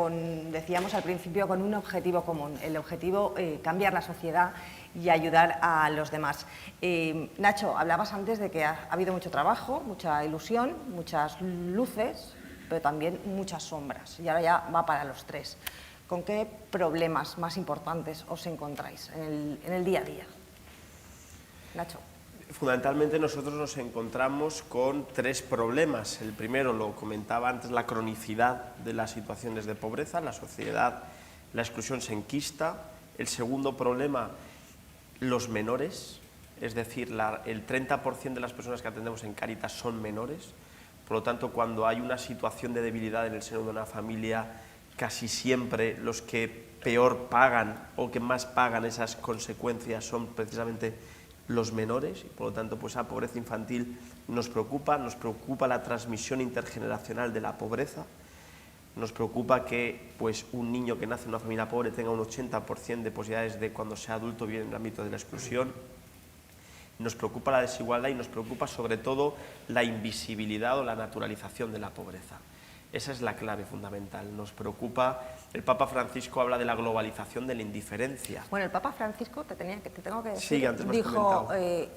S1: decíamos al principio, con un objetivo común, el objetivo cambiar la sociedad y ayudar a los demás. Nacho, hablabas antes de que ha habido mucho trabajo, mucha ilusión, muchas luces, pero también muchas sombras, y ahora ya va para los tres. ¿Con qué problemas más importantes os encontráis en el día a día? Nacho.
S3: Fundamentalmente nosotros nos encontramos con tres problemas. El primero, lo comentaba antes, la cronicidad de las situaciones de pobreza, la sociedad, la exclusión se enquista. El segundo problema, los menores, es decir, el 30% de las personas que atendemos en Cáritas son menores. Por lo tanto, cuando hay una situación de debilidad en el seno de una familia, casi siempre los que peor pagan o que más pagan esas consecuencias son precisamente los menores, y por lo tanto pues esa pobreza infantil nos preocupa la transmisión intergeneracional de la pobreza, nos preocupa que pues un niño que nace en una familia pobre tenga un 80% de posibilidades de, cuando sea adulto, vivir en el ámbito de la exclusión, nos preocupa la desigualdad y nos preocupa sobre todo la invisibilidad o la naturalización de la pobreza. Esa es la clave fundamental. Nos preocupa, el Papa Francisco habla de la globalización de la indiferencia.
S1: Bueno, el Papa Francisco, te tengo que decir,
S3: Sí, antes me has
S1: dijo,
S3: comentado.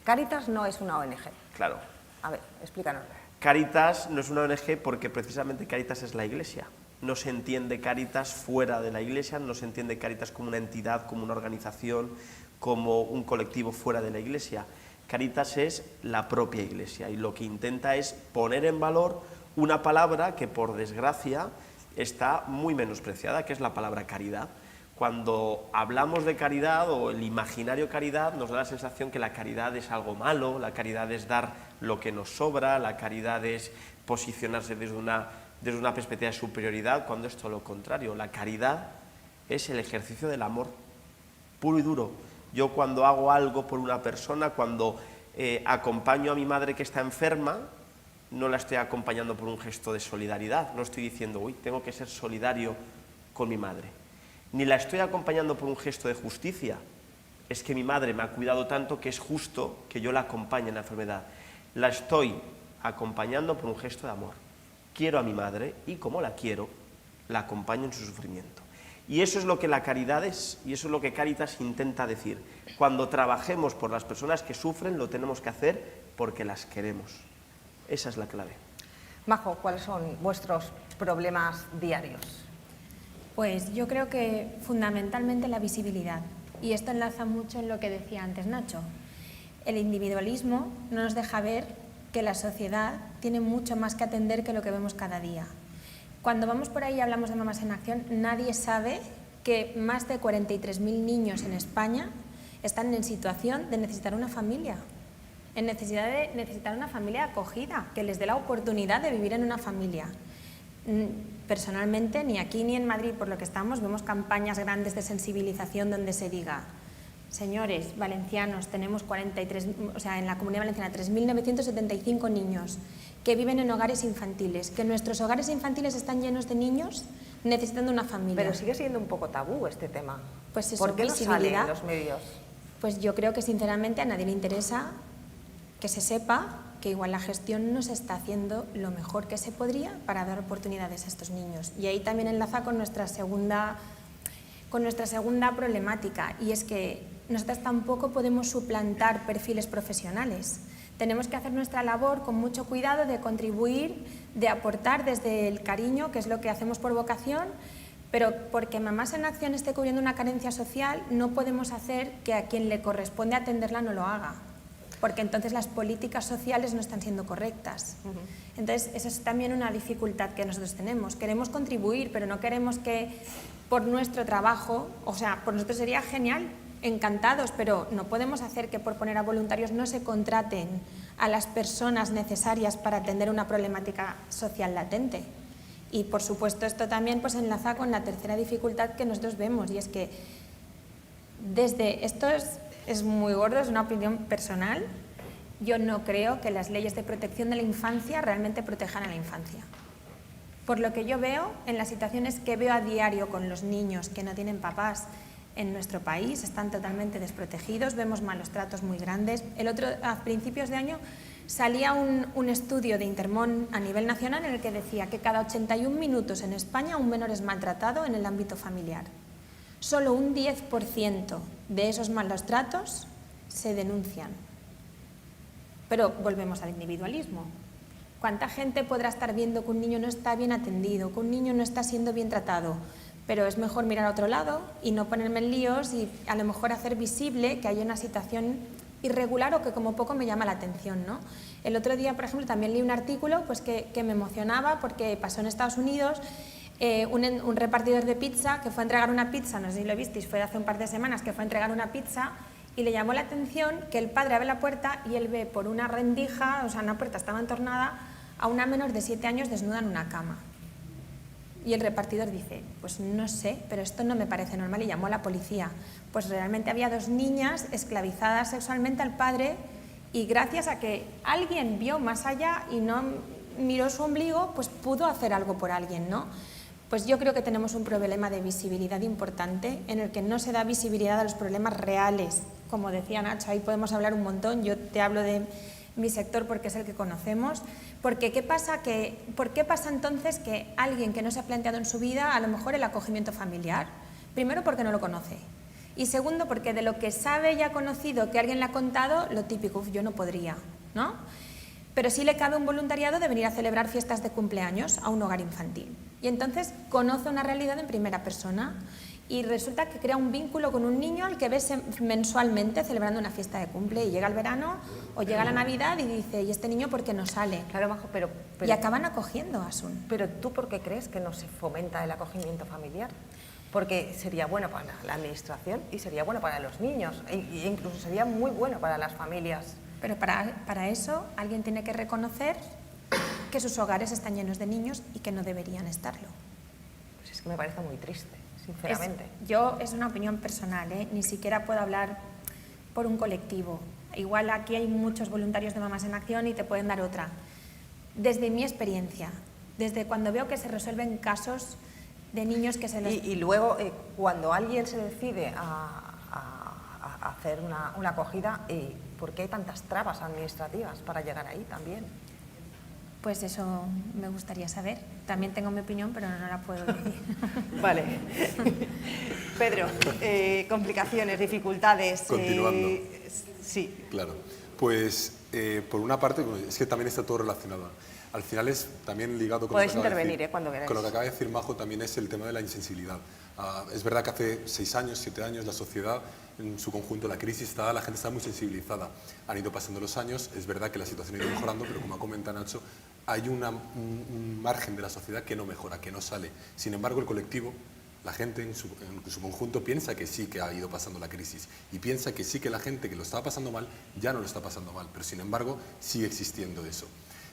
S1: Cáritas no es una ONG.
S3: Claro.
S1: A ver, explícanos.
S3: Cáritas no es una ONG porque precisamente Cáritas es la Iglesia. No se entiende Cáritas fuera de la Iglesia, no se entiende Cáritas como una entidad, como una organización, como un colectivo fuera de la Iglesia. Cáritas es la propia Iglesia y lo que intenta es poner en valor una palabra que, por desgracia, está muy menospreciada, que es la palabra caridad. Cuando hablamos de caridad o el imaginario caridad, nos da la sensación que la caridad es algo malo, la caridad es dar lo que nos sobra, la caridad es posicionarse desde una perspectiva de superioridad, cuando es todo lo contrario. La caridad es el ejercicio del amor, puro y duro. Yo cuando hago algo por una persona, cuando acompaño a mi madre que está enferma, no la estoy acompañando por un gesto de solidaridad, no estoy diciendo, uy, tengo que ser solidario con mi madre. Ni la estoy acompañando por un gesto de justicia, es que mi madre me ha cuidado tanto que es justo que yo la acompañe en la enfermedad. La estoy acompañando por un gesto de amor. Quiero a mi madre y como la quiero, la acompaño en su sufrimiento. Y eso es lo que la caridad es, y eso es lo que Cáritas intenta decir. Cuando trabajemos por las personas que sufren, lo tenemos que hacer porque las queremos. Esa es la clave.
S1: Majo, ¿cuáles son vuestros problemas diarios?
S2: Pues yo creo que fundamentalmente la visibilidad, y esto enlaza mucho en lo que decía antes Nacho. El individualismo no nos deja ver que la sociedad tiene mucho más que atender que lo que vemos cada día. Cuando vamos por ahí y hablamos de Mamás en Acción, nadie sabe que más de 43.000 niños en España están en situación de necesitar una familia, en necesidad de necesitar una familia acogida, que les dé la oportunidad de vivir en una familia. Personalmente, ni aquí ni en Madrid, por lo que estamos, vemos campañas grandes de sensibilización donde se diga, señores valencianos, tenemos 43, o sea, en la Comunidad Valenciana 3.975 niños que viven en hogares infantiles, que nuestros hogares infantiles están llenos de niños necesitando una familia.
S1: Pero sigue siendo un poco tabú este tema.
S2: Pues eso,
S1: ¿por qué no sale en los medios?
S2: Pues yo creo que sinceramente a nadie le interesa que se sepa que igual la gestión no se está haciendo lo mejor que se podría para dar oportunidades a estos niños. Y ahí también enlaza con nuestra segunda problemática, y es que nosotras tampoco podemos suplantar perfiles profesionales. Tenemos que hacer nuestra labor con mucho cuidado de contribuir, de aportar desde el cariño, que es lo que hacemos por vocación, pero porque Mamás en Acción esté cubriendo una carencia social, no podemos hacer que a quien le corresponde atenderla no lo haga, porque entonces las políticas sociales no están siendo correctas. Entonces, esa es también una dificultad que nosotros tenemos. Queremos contribuir, pero no queremos que por nuestro trabajo, o sea, por nosotros sería genial, encantados, pero no podemos hacer que por poner a voluntarios no se contraten a las personas necesarias para atender una problemática social latente. Y, por supuesto, esto también pues enlaza con la tercera dificultad que nosotros vemos, y es que esto es muy gordo, es una opinión personal. Yo no creo que las leyes de protección de la infancia realmente protejan a la infancia. Por lo que yo veo, en las situaciones que veo a diario con los niños que no tienen papás en nuestro país, están totalmente desprotegidos, vemos malos tratos muy grandes. A principios de año salía un estudio de Intermón a nivel nacional en el que decía que cada 81 minutos en España un menor es maltratado en el ámbito familiar. Solo un 10% de esos malos tratos se denuncian. Pero volvemos al individualismo. ¿Cuánta gente podrá estar viendo que un niño no está bien atendido, que un niño no está siendo bien tratado? Pero es mejor mirar a otro lado y no ponerme en líos y a lo mejor hacer visible que hay una situación irregular o que como poco me llama la atención, ¿no? El otro día, por ejemplo, también leí un artículo pues, que me emocionaba porque pasó en Estados Unidos. Un repartidor de pizza que fue a entregar una pizza, no sé si lo visteis, fue hace un par de semanas que fue a entregar una pizza y le llamó la atención que el padre abre la puerta y él ve por una rendija, o sea, una puerta estaba entornada, a una menor de 7 años desnuda en una cama. Y el repartidor dice, pues no sé, pero esto no me parece normal, y llamó a la policía. Pues realmente había 2 niñas esclavizadas sexualmente al padre y gracias a que alguien vio más allá y no miró su ombligo, pues pudo hacer algo por alguien, ¿no? Pues yo creo que tenemos un problema de visibilidad importante en el que no se da visibilidad a los problemas reales. Como decía Nacho, ahí podemos hablar un montón, yo te hablo de mi sector porque es el que conocemos, porque ¿por qué pasa entonces que alguien que no se ha planteado en su vida a lo mejor el acogimiento familiar? Primero porque no lo conoce y segundo porque de lo que sabe y ha conocido que alguien le ha contado, lo típico, yo no podría, ¿no? Pero sí le cabe un voluntariado de venir a celebrar fiestas de cumpleaños a un hogar infantil y entonces conoce una realidad en primera persona y resulta que crea un vínculo con un niño al que ves mensualmente celebrando una fiesta de cumple y llega el verano o llega la Navidad y dice, ¿y este niño por qué no sale?
S1: Claro, Majo, pero
S2: y acaban acogiendo a Asun.
S1: Pero ¿tú por qué crees que no se fomenta el acogimiento familiar? Porque sería bueno para la administración y sería bueno para los niños e incluso sería muy bueno para las familias.
S2: Pero para eso alguien tiene que reconocer que sus hogares están llenos de niños y que no deberían estarlo.
S1: Pues es que me parece muy triste, sinceramente.
S2: Es una opinión personal, ni siquiera puedo hablar por un colectivo. Igual aquí hay muchos voluntarios de Mamás en Acción y te pueden dar otra. Desde mi experiencia, desde cuando veo que se resuelven casos de niños que se les...
S1: Y luego, cuando alguien se decide a hacer una acogida, ¿por qué hay tantas trabas administrativas para llegar ahí también?
S2: Pues eso me gustaría saber. También tengo mi opinión, pero no la puedo decir.
S1: Vale. Pedro, complicaciones, dificultades.
S4: Continuando.
S1: Sí.
S4: Claro. Pues, por una parte, es que también está todo relacionado. Al final es también ligado con,
S1: Podéis intervenir, cuando queráis.
S4: Con lo que acaba de decir Majo, también es el tema de la insensibilidad. Es verdad que hace 6 años, 7 años, la sociedad en su conjunto, la crisis, la gente está muy sensibilizada. Han ido pasando los años, es verdad que la situación ha ido mejorando, pero como ha comentado Nacho, hay un margen de la sociedad que no mejora, que no sale. Sin embargo, el colectivo, la gente en su conjunto piensa que sí que ha ido pasando la crisis y piensa que sí que la gente que lo estaba pasando mal ya no lo está pasando mal, pero sin embargo sigue existiendo eso.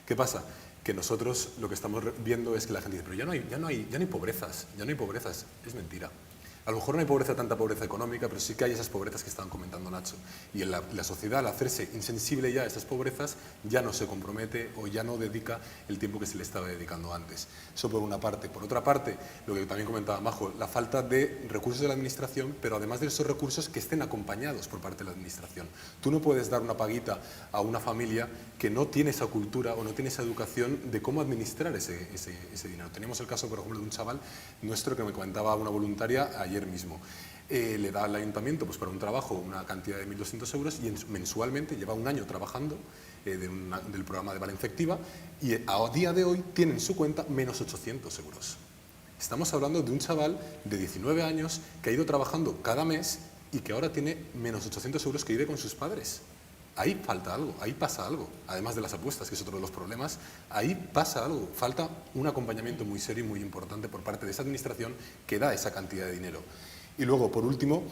S4: ¿Qué pasa? Que nosotros lo que estamos viendo es que la gente dice, pero ya no hay pobrezas, es mentira. A lo mejor no hay pobreza, tanta pobreza económica, pero sí que hay esas pobrezas que estaban comentando Nacho. Y en la sociedad, al hacerse insensible ya a esas pobrezas, ya no se compromete o ya no dedica el tiempo que se le estaba dedicando antes. Eso por una parte. Por otra parte, lo que también comentaba Majo, la falta de recursos de la administración, pero además de esos recursos que estén acompañados por parte de la administración. Tú no puedes dar una paguita a una familia que no tiene esa cultura o no tiene esa educación de cómo administrar ese dinero. Tenemos el caso, por ejemplo, de un chaval nuestro que me comentaba una voluntaria ayer mismo. Le da al ayuntamiento pues, para un trabajo una cantidad de 1.200 euros y mensualmente lleva un año trabajando del programa de Valencia Activa y a día de hoy tiene en su cuenta menos 800 euros. Estamos hablando de un chaval de 19 años que ha ido trabajando cada mes y que ahora tiene menos 800 euros que vive con sus padres. Ahí falta algo, ahí pasa algo, además de las apuestas, que es otro de los problemas, ahí pasa algo, falta un acompañamiento muy serio y muy importante por parte de esa administración que da esa cantidad de dinero. Y luego, por último,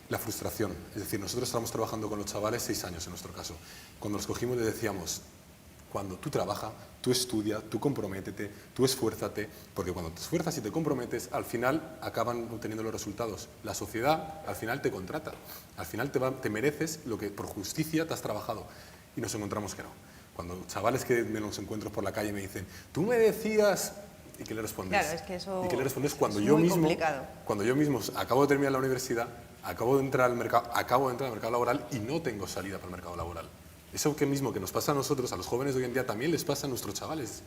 S4: la frustración, es decir, nosotros estamos trabajando con los chavales 6 años en nuestro caso. Cuando los cogimos les decíamos, cuando tú trabajas, tú estudia, tú comprométete, tú esfuérzate, porque cuando te esfuerzas y te comprometes, al final acaban obteniendo los resultados. La sociedad al final te contrata, al final te mereces lo que por justicia te has trabajado. Y nos encontramos que no. Cuando chavales que me los encuentro por la calle me dicen, tú me decías... ¿Y qué le respondes?
S1: Claro, es que eso
S4: ¿Y qué le respondes cuando
S1: es
S4: yo
S1: muy
S4: mismo,
S1: complicado.
S4: cuando yo mismo acabo de terminar la universidad, acabo de entrar al mercado laboral y no tengo salida para el mercado laboral? Eso que mismo que nos pasa a nosotros, a los jóvenes de hoy en día, también les pasa a nuestros chavales.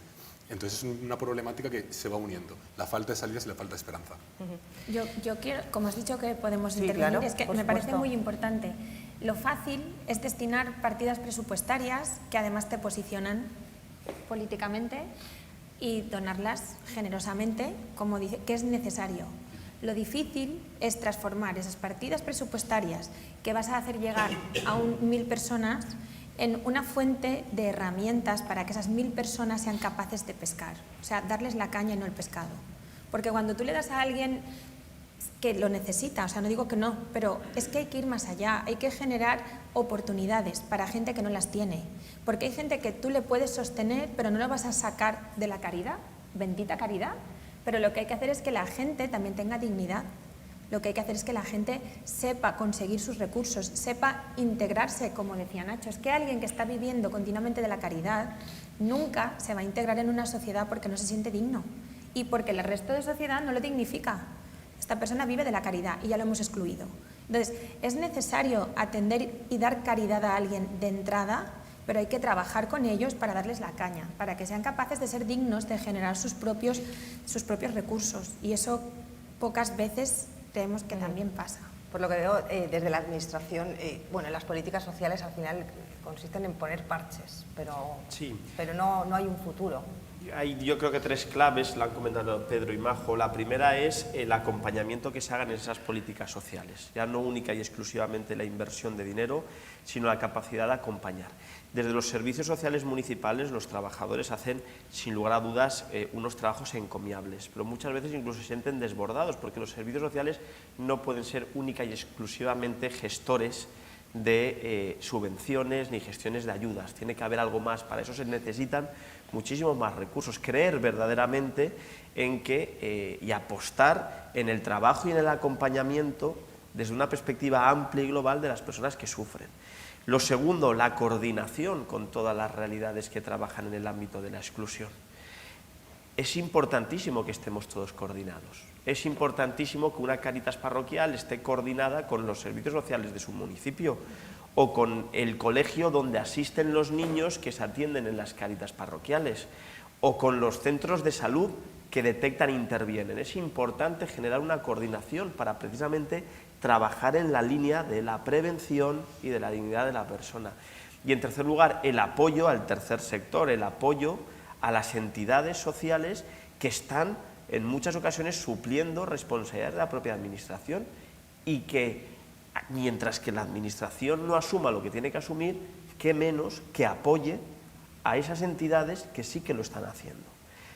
S4: Entonces es una problemática que se va uniendo, la falta de salidas y la falta de esperanza.
S2: Yo quiero, como has dicho que podemos
S1: Sí,
S2: intervenir,
S1: claro,
S2: es que
S1: por
S2: me parece
S1: supuesto.
S2: muy importante. Lo fácil es destinar partidas presupuestarias que además te posicionan políticamente y donarlas generosamente, como dice, que es necesario. Lo difícil es transformar esas partidas presupuestarias que vas a hacer llegar a 1000 personas en una fuente de herramientas para que esas 1000 personas sean capaces de pescar. O sea, darles la caña y no el pescado. Porque cuando tú le das a alguien que lo necesita, o sea, no digo que no, pero es que hay que ir más allá, hay que generar oportunidades para gente que no las tiene. Porque hay gente que tú le puedes sostener, pero no lo vas a sacar de la caridad, bendita caridad, pero lo que hay que hacer es que la gente también tenga dignidad. Lo que hay que hacer es que la gente sepa conseguir sus recursos, sepa integrarse, como decía Nacho. Es que alguien que está viviendo continuamente de la caridad nunca se va a integrar en una sociedad porque no se siente digno y porque el resto de sociedad no lo dignifica. Esta persona vive de la caridad y ya lo hemos excluido. Entonces, es necesario atender y dar caridad a alguien de entrada, pero hay que trabajar con ellos para darles la caña, para que sean capaces de ser dignos, de generar sus propios recursos. Y eso pocas veces creemos que también pasa.
S1: Por lo que veo, desde la Administración, bueno, las políticas sociales al final consisten en poner parches,
S3: Sí.
S1: pero no hay un futuro.
S3: Hay, yo creo que 3 claves, la han comentado Pedro y Majo. La primera es el acompañamiento que se hagan en esas políticas sociales, ya no única y exclusivamente la inversión de dinero, sino la capacidad de acompañar. Desde los servicios sociales municipales los trabajadores hacen, sin lugar a dudas, unos trabajos encomiables, pero muchas veces incluso se sienten desbordados, porque los servicios sociales no pueden ser única y exclusivamente gestores de subvenciones ni gestiones de ayudas. Tiene que haber algo más. Para eso se necesitan muchísimos más recursos. Creer verdaderamente en que y apostar en el trabajo y en el acompañamiento desde una perspectiva amplia y global de las personas que sufren. Lo segundo, la coordinación con todas las realidades que trabajan en el ámbito de la exclusión. Es importantísimo que estemos todos coordinados. Es importantísimo que una Cáritas parroquial esté coordinada con los servicios sociales de su municipio o con el colegio donde asisten los niños que se atienden en las Cáritas parroquiales o con los centros de salud que detectan e intervienen. Es importante generar una coordinación para precisamente trabajar en la línea de la prevención y de la dignidad de la persona. Y en tercer lugar, el apoyo al tercer sector, el apoyo a las entidades sociales que están en muchas ocasiones supliendo responsabilidades de la propia administración y que, mientras que la administración no asuma lo que tiene que asumir, qué menos que apoye a esas entidades que sí que lo están haciendo.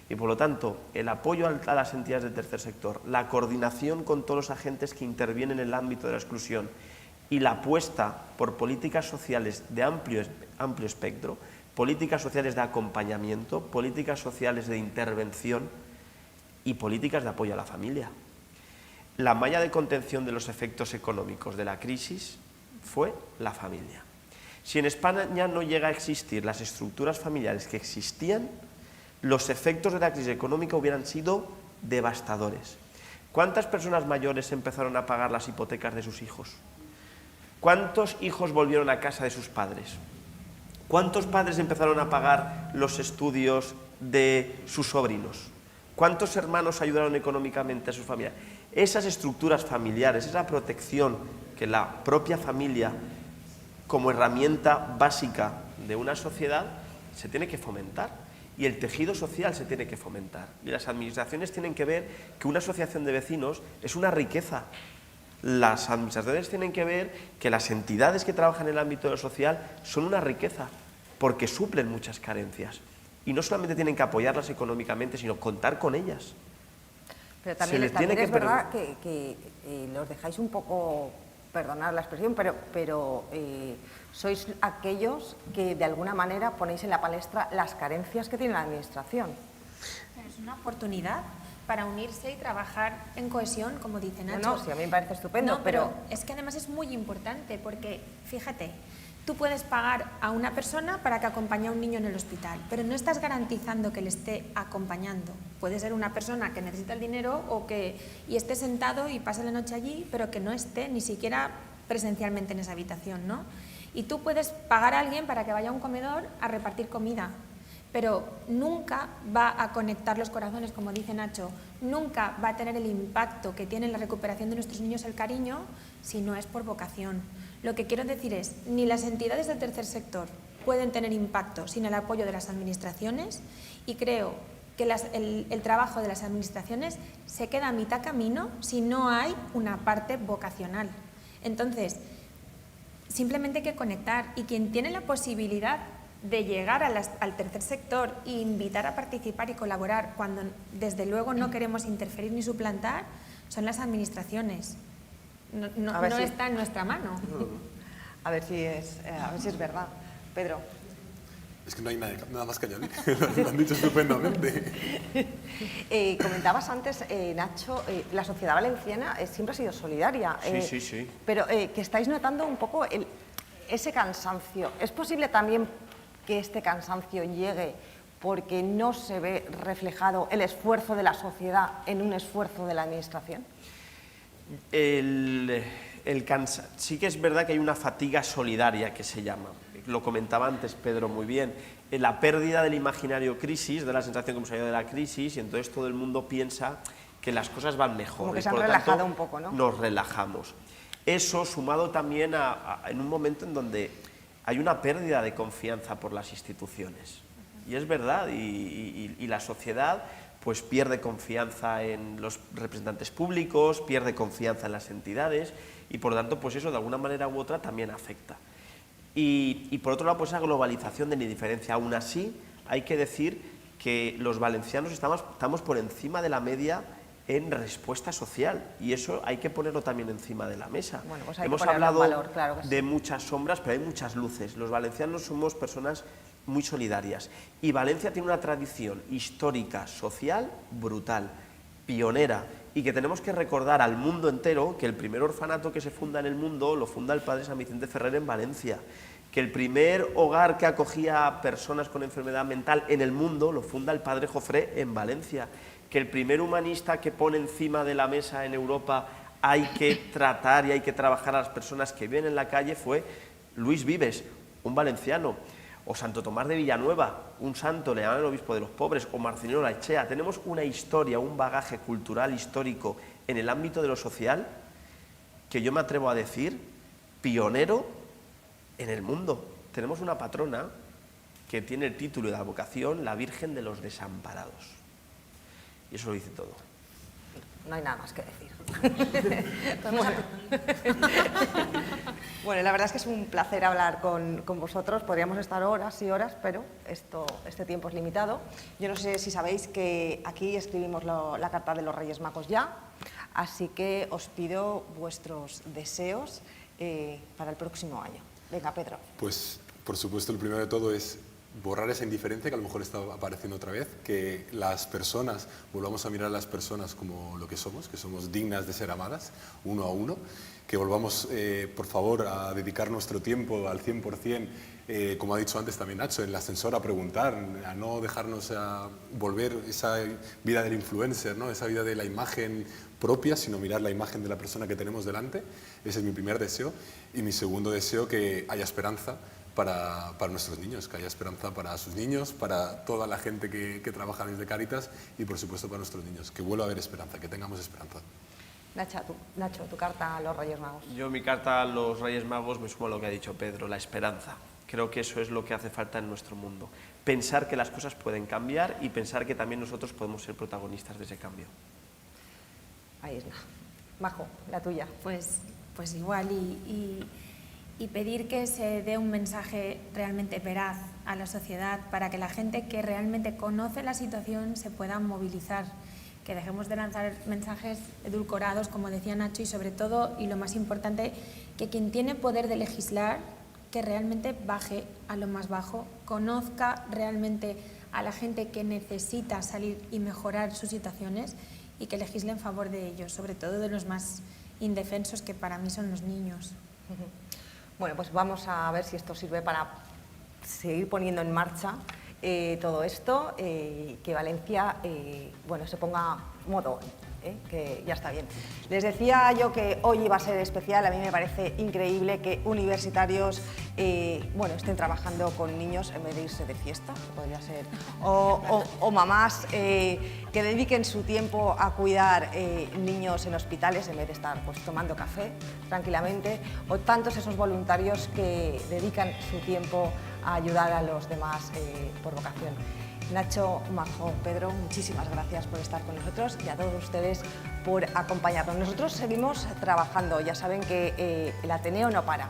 S3: Y por lo tanto, el apoyo a las entidades del tercer sector, la coordinación con todos los agentes que intervienen en el ámbito de la exclusión y la apuesta por políticas sociales de amplio espectro, políticas sociales de acompañamiento, políticas sociales de intervención y políticas de apoyo a la familia. La malla de contención de los efectos económicos de la crisis fue la familia. Si en España no llega a existir las estructuras familiares que existían, los efectos de la crisis económica hubieran sido devastadores. ¿Cuántas personas mayores empezaron a pagar las hipotecas de sus hijos? ¿Cuántos hijos volvieron a casa de sus padres? ¿Cuántos padres empezaron a pagar los estudios de sus sobrinos? ¿Cuántos hermanos ayudaron económicamente a sus familias? Esas estructuras familiares, esa protección que la propia familia, como herramienta básica de una sociedad, se tiene que fomentar. Y el tejido social se tiene que fomentar. Y las administraciones tienen que ver que una asociación de vecinos es una riqueza. Las administraciones tienen que ver que las entidades que trabajan en el ámbito de lo social son una riqueza, porque suplen muchas carencias. Y no solamente tienen que apoyarlas económicamente, sino contar con ellas.
S1: Pero también es verdad que los dejáis un poco, perdonad la expresión, pero sois aquellos que de alguna manera ponéis en la palestra las carencias que tiene la Administración.
S2: Pero es una oportunidad para unirse y trabajar en cohesión, como dice Nacho.
S1: No, sí, a mí me parece estupendo,
S2: no, pero es que además es muy importante porque, fíjate, tú puedes pagar a una persona para que acompañe a un niño en el hospital, pero no estás garantizando que le esté acompañando. Puede ser una persona que necesita el dinero y esté sentado y pase la noche allí, pero que no esté ni siquiera presencialmente en esa habitación, ¿no? Y tú puedes pagar a alguien para que vaya a un comedor a repartir comida, pero nunca va a conectar los corazones, como dice Nacho, nunca va a tener el impacto que tiene en la recuperación de nuestros niños el cariño si no es por vocación. Lo que quiero decir es, ni las entidades del tercer sector pueden tener impacto sin el apoyo de las administraciones, y creo que el trabajo de las administraciones se queda a mitad camino si no hay una parte vocacional. Entonces, simplemente hay que conectar, y quien tiene la posibilidad de llegar al tercer sector e invitar a participar y colaborar cuando desde luego no queremos interferir ni suplantar, son las administraciones. No está en nuestra mano.
S1: A ver si es verdad. Pedro.
S4: Es que no hay nada más que añadir, lo han dicho estupendamente.
S1: Comentabas antes, Nacho, la sociedad valenciana siempre ha sido solidaria.
S3: Sí.
S1: Pero que estáis notando un poco ese cansancio. ¿Es posible también que este cansancio llegue porque no se ve reflejado el esfuerzo de la sociedad en un esfuerzo de la administración?
S3: Sí que es verdad que hay una fatiga solidaria que se llama. Lo comentaba antes Pedro muy bien. La pérdida del imaginario crisis, de la sensación que hemos salido de la crisis, y entonces todo el mundo piensa que las cosas van mejor.
S1: Como que
S3: y
S1: se han
S3: por lo
S1: relajado
S3: tanto,
S1: un poco, ¿no?
S3: Nos relajamos. Eso sumado también en un momento en donde hay una pérdida de confianza por las instituciones. Y es verdad, y la sociedad pues pierde confianza en los representantes públicos, pierde confianza en las entidades, y por lo tanto pues eso de alguna manera u otra también afecta. Y por otro lado, pues esa globalización de la indiferencia. Aún así, hay que decir que los valencianos estamos por encima de la media en respuesta social, y eso hay que ponerlo también encima de la mesa.
S1: Bueno, pues hay
S3: Hemos
S1: que ponerlo en
S3: hablado
S1: valor, claro que sí.
S3: de muchas sombras, pero hay muchas luces. Los valencianos somos personas muy solidarias, y Valencia tiene una tradición histórica, social, brutal, pionera, y que tenemos que recordar al mundo entero que el primer orfanato que se funda en el mundo lo funda el padre San Vicente Ferrer en Valencia, que el primer hogar que acogía a personas con enfermedad mental en el mundo lo funda el padre Jofré en Valencia, que el primer humanista que pone encima de la mesa en Europa hay que tratar y hay que trabajar a las personas que viven en la calle fue Luis Vives, un valenciano. O Santo Tomás de Villanueva, un santo, le llaman el obispo de los pobres, o Marcelino Laechea. Tenemos una historia, un bagaje cultural histórico en el ámbito de lo social que yo me atrevo a decir pionero en el mundo. Tenemos una patrona que tiene el título y la vocación, la Virgen de los Desamparados. Y eso lo dice todo.
S1: No hay nada más que decir. Bueno, la verdad es que es un placer hablar con vosotros. Podríamos estar horas y horas, pero este tiempo es limitado. Yo no sé si sabéis que aquí escribimos la carta de los Reyes Magos ya, así que os pido vuestros deseos para el próximo año. Venga, Pedro.
S4: Pues, por supuesto, el primero de todo es borrar esa indiferencia que a lo mejor está apareciendo otra vez, que las personas, volvamos a mirar a las personas como lo que somos dignas de ser amadas, uno a uno, que volvamos, por favor, a dedicar nuestro tiempo al 100%, como ha dicho antes también Nacho, en el ascensor a preguntar, a no dejarnos volver esa vida del influencer, ¿no? Esa vida de la imagen propia, sino mirar la imagen de la persona que tenemos delante. Ese es mi primer deseo. Y mi segundo deseo, que haya esperanza para nuestros niños, que haya esperanza para sus niños, para toda la gente que trabaja desde Cáritas y por supuesto para nuestros niños, que vuelva a haber esperanza, que tengamos esperanza.
S1: Nacho, tu carta a los Reyes Magos.
S3: Yo mi carta a los Reyes Magos me sumo a lo que ha dicho Pedro, la esperanza. Creo que eso es lo que hace falta en nuestro mundo. Pensar que las cosas pueden cambiar y pensar que también nosotros podemos ser protagonistas de ese cambio.
S1: Ahí está. Majo, la tuya.
S2: Pues igual, y pedir que se dé un mensaje realmente veraz a la sociedad para que la gente que realmente conoce la situación se pueda movilizar, que dejemos de lanzar mensajes edulcorados, como decía Nacho, y sobre todo, y lo más importante, que quien tiene poder de legislar, que realmente baje a lo más bajo, conozca realmente a la gente que necesita salir y mejorar sus situaciones y que legisle en favor de ellos, sobre todo de los más indefensos, que para mí son los niños.
S1: Bueno, pues vamos a ver si esto sirve para seguir poniendo en marcha todo esto, que Valencia bueno, se ponga modo, que ya está bien. Les decía yo que hoy iba a ser especial. A mí me parece increíble que universitarios bueno, estén trabajando con niños en vez de irse de fiesta, que podría ser, o mamás que dediquen su tiempo a cuidar niños en hospitales en vez de estar pues, tomando café tranquilamente, o tantos esos voluntarios que dedican su tiempo a ayudar a los demás por vocación. Nacho, Majo, Pedro, muchísimas gracias por estar con nosotros y a todos ustedes por acompañarnos. Nosotros seguimos trabajando, ya saben que el Ateneo no para.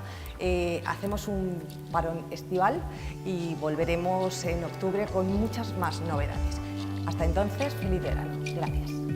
S1: Hacemos un parón estival y volveremos en octubre con muchas más novedades. Hasta entonces, feliz verano. Gracias.